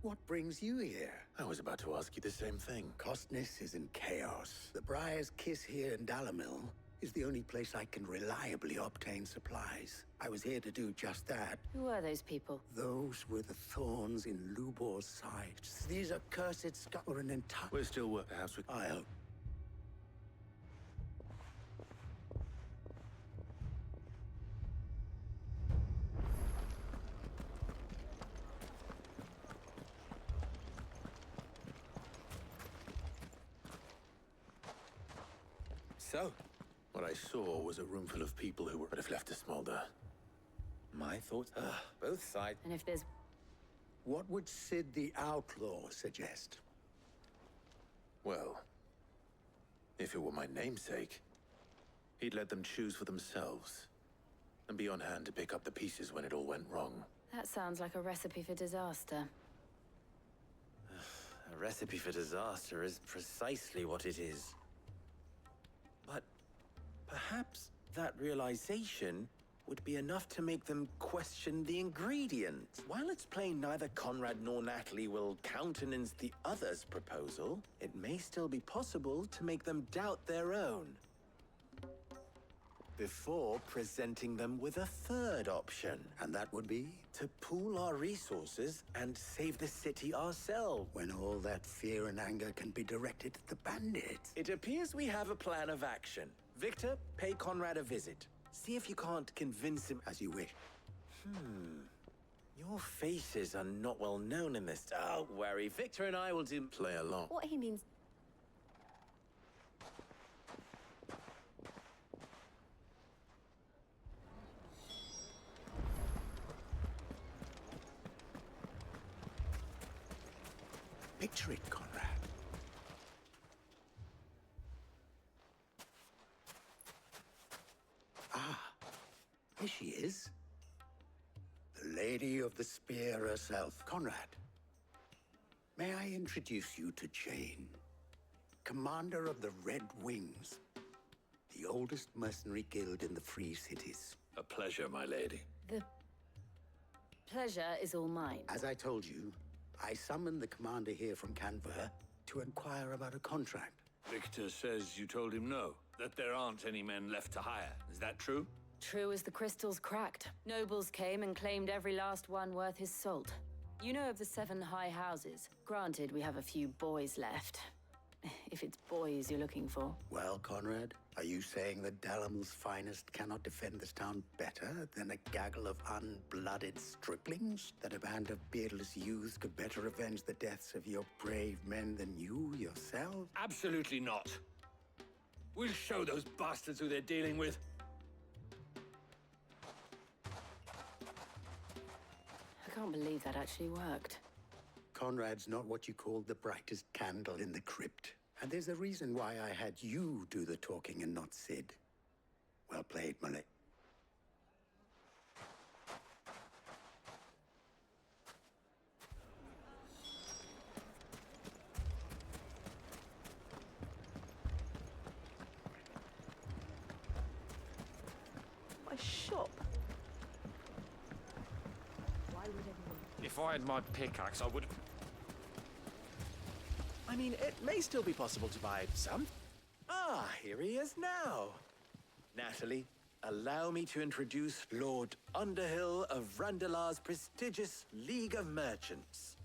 What brings you here? I was about to ask you the same thing. Costness is in chaos. The Briar's Kiss here in Dalamil is the only place I can reliably obtain supplies. I was here to do just that. Who are those people? Those were the thorns in Lubor's side. These are cursed scum or an entire... We're still working. Perhaps we... I hope. So, what I saw was a room full of people who would have left to smolder. My thoughts? Both sides. And if there's... What would Sid the Outlaw suggest? Well, if it were my namesake, he'd let them choose for themselves and be on hand to pick up the pieces when it all went wrong. That sounds like a recipe for disaster. A recipe for disaster is precisely what it is. But perhaps that realization would be enough to make them question the ingredients. While it's plain neither Conrad nor Natalie will countenance the other's proposal, it may still be possible to make them doubt their own before presenting them with a third option. And that would be? To pool our resources and save the city ourselves. When all that fear and anger can be directed at the bandits. It appears we have a plan of action. Victor, pay Conrad a visit. See if you can't convince him. As you wish. Your faces are not well known in this. Don't worry, Victor and I will play along. What he means... Picture it, Conrad. Here she is. The Lady of the Spear herself. Conrad, may I introduce you to Jane, commander of the Red Wings, the oldest mercenary guild in the Free Cities. A pleasure, my lady. The pleasure is all mine. As I told you, I summoned the commander here from Canberra to inquire about a contract. Victor says you told him no, that there aren't any men left to hire. Is that true? True as the crystals cracked. Nobles came and claimed every last one worth his salt. You know of the 7 high houses. Granted, we have a few boys left. If it's boys you're looking for. Well, Conrad, are you saying that Dalamil's finest cannot defend this town better than a gaggle of unblooded striplings? That a band of beardless youths could better avenge the deaths of your brave men than you yourself? Absolutely not. We'll show those bastards who they're dealing with. I can't believe that actually worked. Conrad's not what you call the brightest candle in the crypt. And there's a reason why I had you do the talking and not Sid. Well played, Mullet. My shop. Why would anyone... If I had my pickaxe, I would... I mean, it may still be possible to buy some. Here he is now. Natalie, allow me to introduce Lord Underhill of Randalar's prestigious League of Merchants.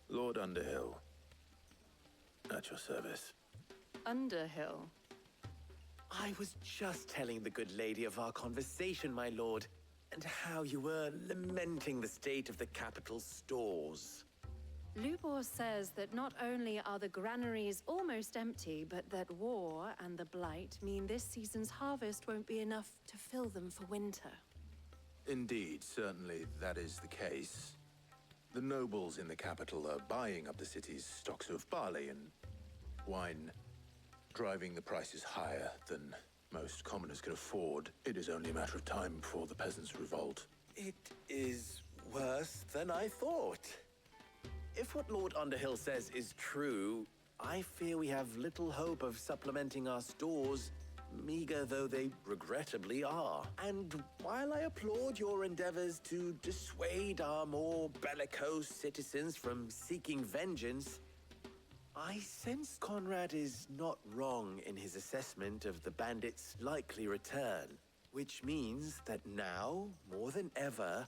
Lord Underhill. At your service. Underhill? I was just telling the good lady of our conversation, my lord, and how you were lamenting the state of the capital's stores. Lubor says that not only are the granaries almost empty, but that war and the Blight mean this season's harvest won't be enough to fill them for winter. Indeed, certainly that is the case. The nobles in the capital are buying up the city's stocks of barley and wine, driving the prices higher than most commoners can afford. It is only a matter of time before the peasants revolt. It is worse than I thought. If what Lord Underhill says is true, I fear we have little hope of supplementing our stores, meager though they regrettably are. And while I applaud your endeavors to dissuade our more bellicose citizens from seeking vengeance, I sense Conrad is not wrong in his assessment of the bandits' likely return, which means that now, more than ever,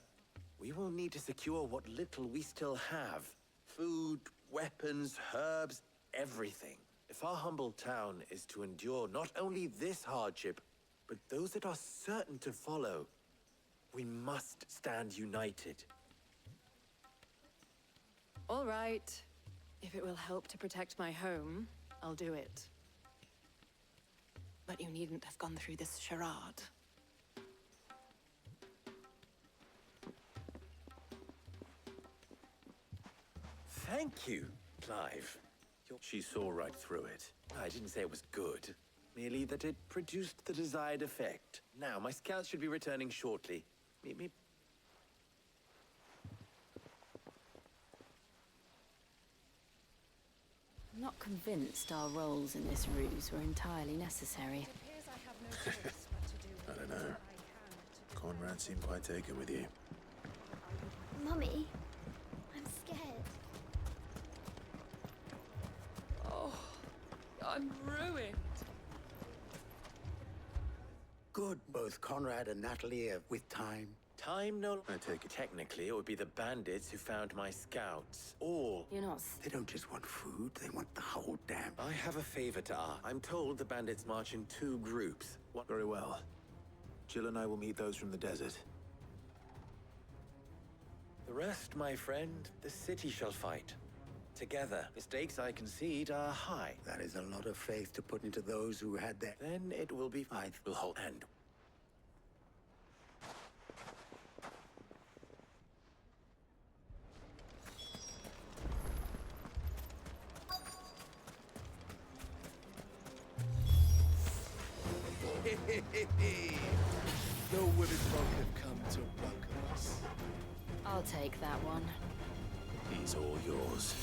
we will need to secure what little we still have. Food, weapons, herbs, everything. If our humble town is to endure not only this hardship, but those that are certain to follow, we must stand united. All right. If it will help to protect my home, I'll do it. But you needn't have gone through this charade. Thank you, Clive. She saw right through it. I didn't say it was good, merely that it produced the desired effect. Now, my scouts should be returning shortly. Meet me. I'm not convinced our roles in this ruse were entirely necessary. I don't know. Conrad seemed quite taken with you. Mummy, I'm scared. Oh, I'm ruined. Good, both Conrad and Natalie are with time. Time no... I take it technically, it would be the bandits who found my scouts. All. You're not... They don't just want food, they want the whole damn... I have a favor to ask. I'm told the bandits march in 2 groups. What? Very well. Jill and I will meet those from the desert. The rest, my friend, the city shall fight. Together. Mistakes I concede are high. That is a lot of faith to put into those who had their... Then it will be... I will hold hand. No women folk have come to welcome us. I'll take that one. He's all yours.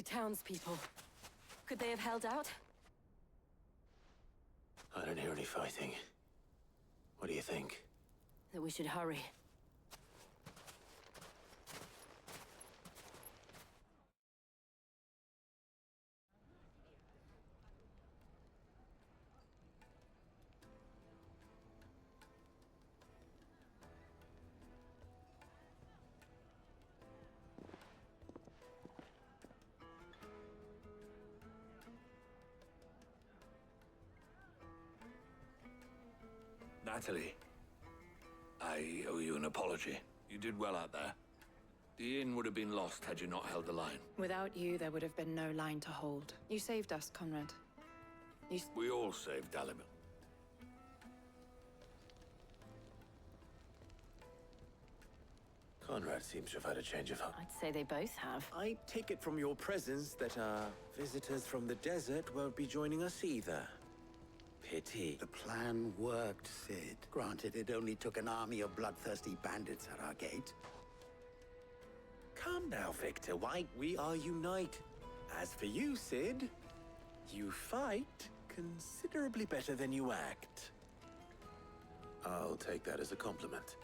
The townspeople. Could they have held out? I don't hear any fighting. What do you think? That we should hurry. Natalie, I owe you an apology. You did well out there. The inn would have been lost had you not held the line. Without you, there would have been no line to hold. You saved us, Conrad. We all saved Dalimil. Conrad seems to have had a change of heart. I'd say they both have. I take it from your presence that our visitors from the desert won't be joining us either. Pity. The plan worked, Sid. Granted, it only took an army of bloodthirsty bandits at our gate. Calm now, Victor. Why, we are unite. As for you, Sid, you fight considerably better than you act. I'll take that as a compliment.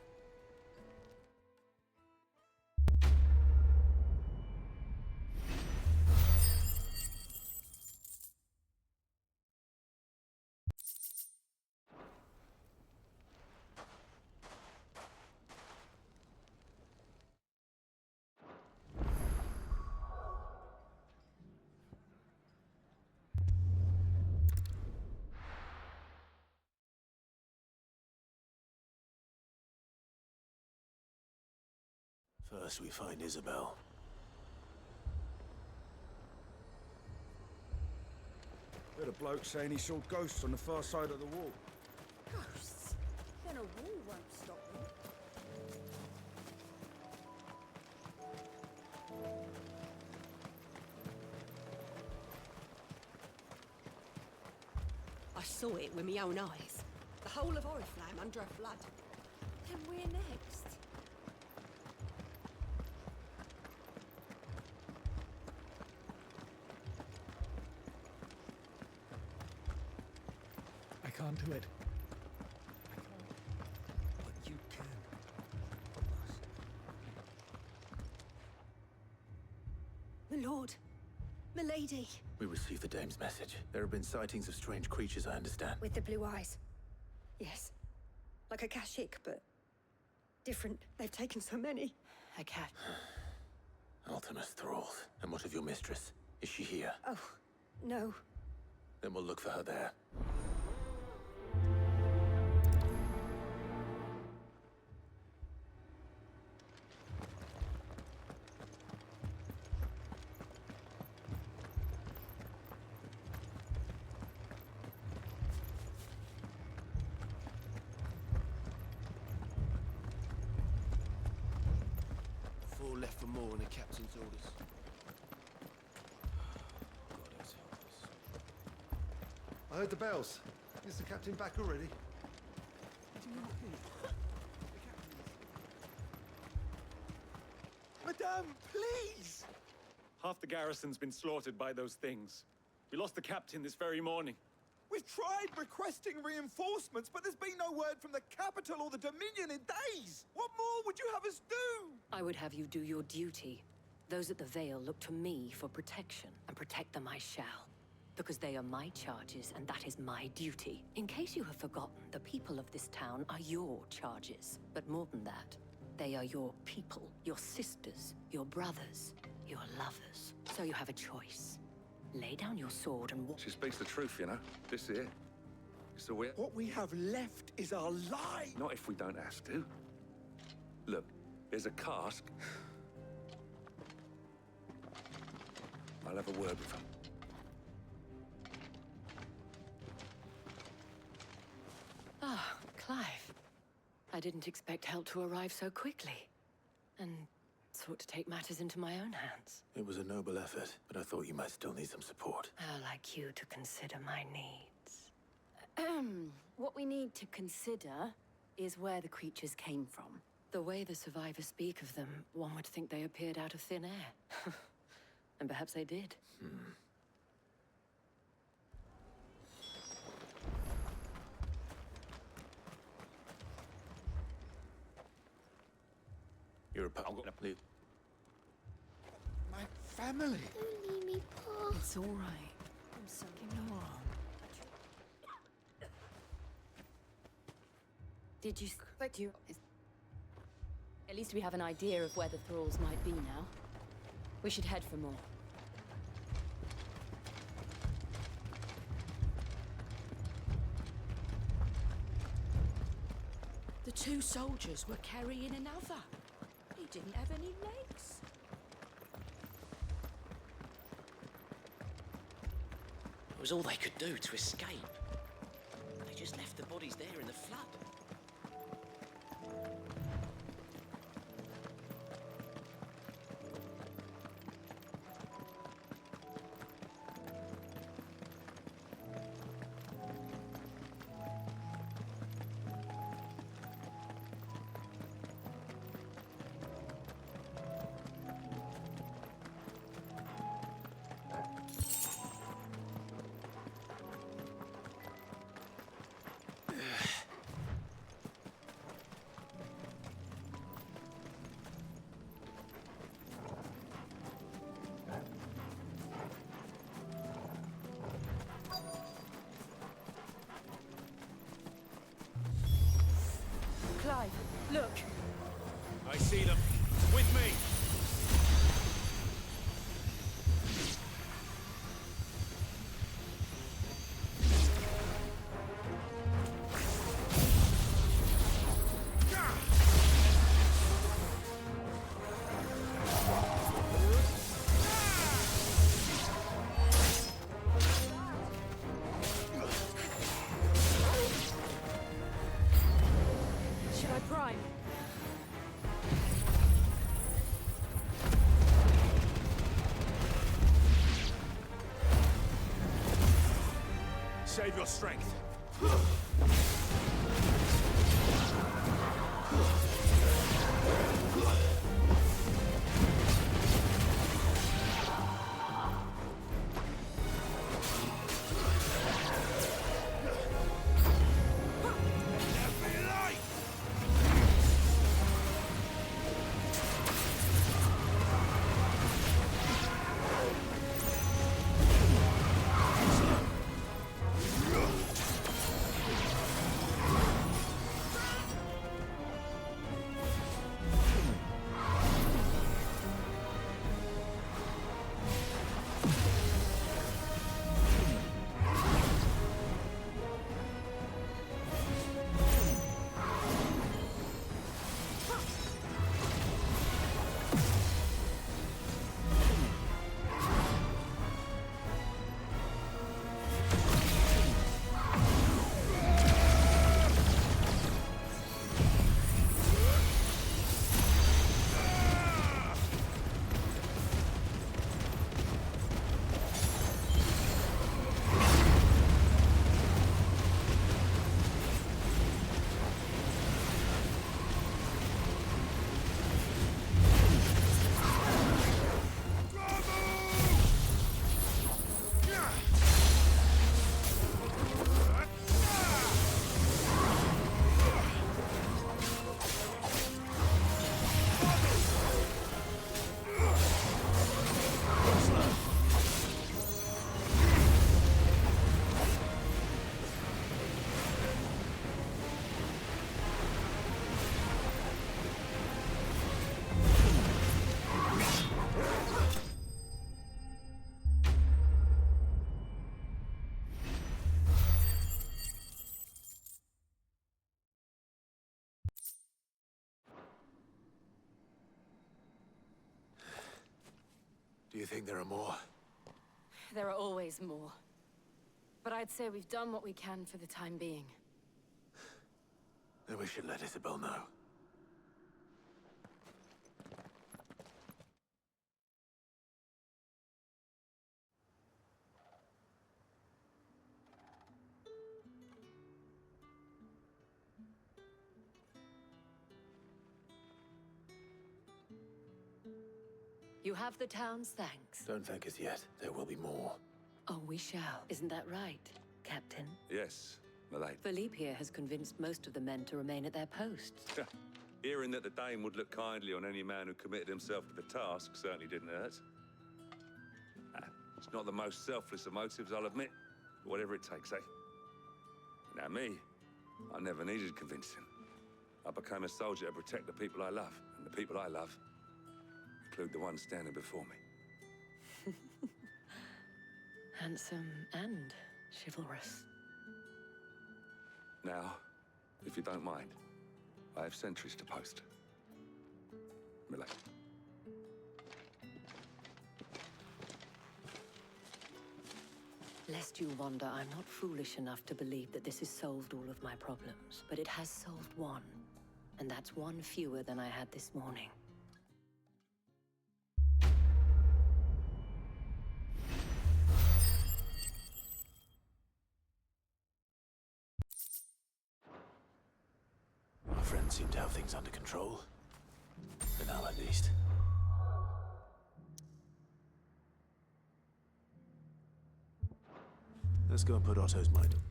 First we find Isabel. Heard a bloke saying he saw ghosts on the far side of the wall. Ghosts? Then a wall won't stop them. I saw it with my own eyes. The whole of Oriflamme under a flood. Then we're next. I can't do it. But you can. My lord. Milady. We received the dame's message. There have been sightings of strange creatures, I understand. With the blue eyes. Yes. Like a Kashik, but different. They've taken so many. A cat. Ultimus thralls. And what of your mistress? Is she here? Oh, no. Then we'll look for her there. Four left for more on the captain's orders. I heard the bells. Is the captain back already? Madame, please! Half the garrison's been slaughtered by those things. We lost the captain this very morning. We've tried requesting reinforcements, but there's been no word from the capital or the Dominion in days. What more would you have us do? I would have you do your duty. Those at the Vale look to me for protection, and protect them I shall. Because they are my charges, and that is my duty. In case you have forgotten, the people of this town are your charges. But more than that, they are your people, your sisters, your brothers, your lovers. So you have a choice. Lay down your sword and walk. She speaks the truth, you know. This here. So we're... What we have left is our lives. Not if we don't have to. Look, there's a cask. I'll have a word with him. Ah, Clive. I didn't expect help to arrive so quickly. And sought to take matters into my own hands. It was a noble effort, but I thought you might still need some support. How like you to consider my needs. What we need to consider is where the creatures came from. The way the survivors speak of them, one would think they appeared out of thin air. And perhaps they did. You're a pal. Leave. My family. Don't leave me, Pa. It's all right. I'm sorry. Go on. Did you... At least we have an idea of where the thralls might be now. We should head for more. The two soldiers were carrying another. He didn't have any legs. It was all they could do to escape. They just left the bodies there in the flood. Clive, look! I see them. With me! Should I prime? Save your strength. Do you think there are more? There are always more. But I'd say we've done what we can for the time being. Then we should let Isabel know. You have the town's thanks. Don't thank us yet. There will be more. Oh, we shall. Isn't that right, Captain? Yes, my lady. Philippe here has convinced most of the men to remain at their posts. Hearing that the Dane would look kindly on any man who committed himself to the task certainly didn't hurt. It's not the most selfless of motives, I'll admit. But whatever it takes, eh? Now me, I never needed convincing. I became a soldier to protect the people I love. And the people I love include the ones standing before me. Handsome and chivalrous. Now, if you don't mind, I have sentries to post. Millet. Lest you wonder, I'm not foolish enough to believe that this has solved all of my problems. But it has solved one. And that's one fewer than I had this morning. Our friends seem to have things under control. For now, at least. Let's go and put Otto's mind on.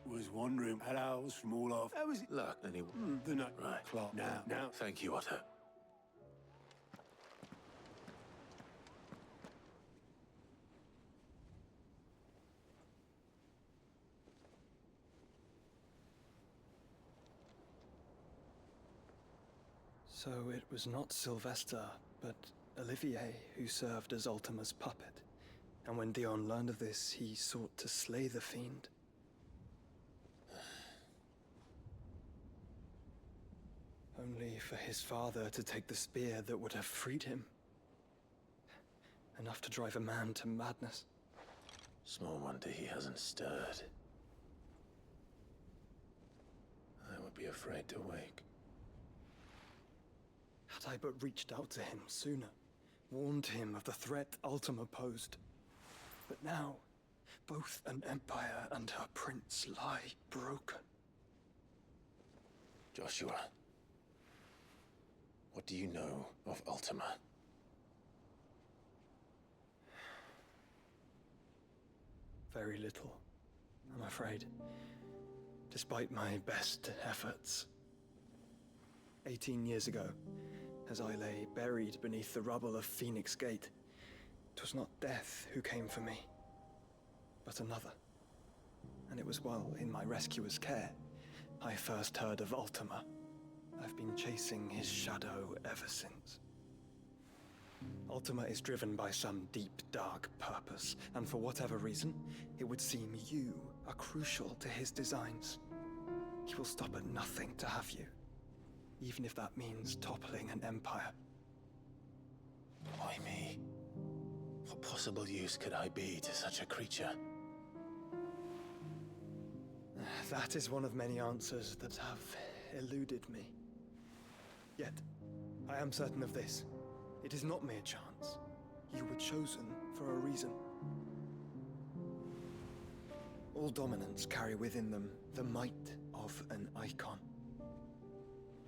Was wandering at owls from all off. How was it? Look, anyway. The night Right. clock. Now. Thank you, Otto. So it was not Sylvester, but Olivier who served as Ultima's puppet. And when Dion learned of this, he sought to slay the fiend. Only for his father to take the spear that would have freed him. Enough to drive a man to madness. Small wonder he hasn't stirred. I would be afraid to wake. Had I but reached out to him sooner, warned him of the threat Ultima posed. But now, both an empire and her prince lie broken. Joshua, what do you know of Ultima? Very little, I'm afraid. Despite my best efforts. 18 years ago, as I lay buried beneath the rubble of Phoenix Gate, 'twas not death who came for me, but another. And it was while in my rescuer's care, I first heard of Ultima. I've been chasing his shadow ever since. Ultima is driven by some deep, dark purpose, and for whatever reason, it would seem you are crucial to his designs. He will stop at nothing to have you, even if that means toppling an empire. Why me? What possible use could I be to such a creature? That is one of many answers that have eluded me. Yet, I am certain of this. It is not mere chance. You were chosen for a reason. All dominants carry within them the might of an icon.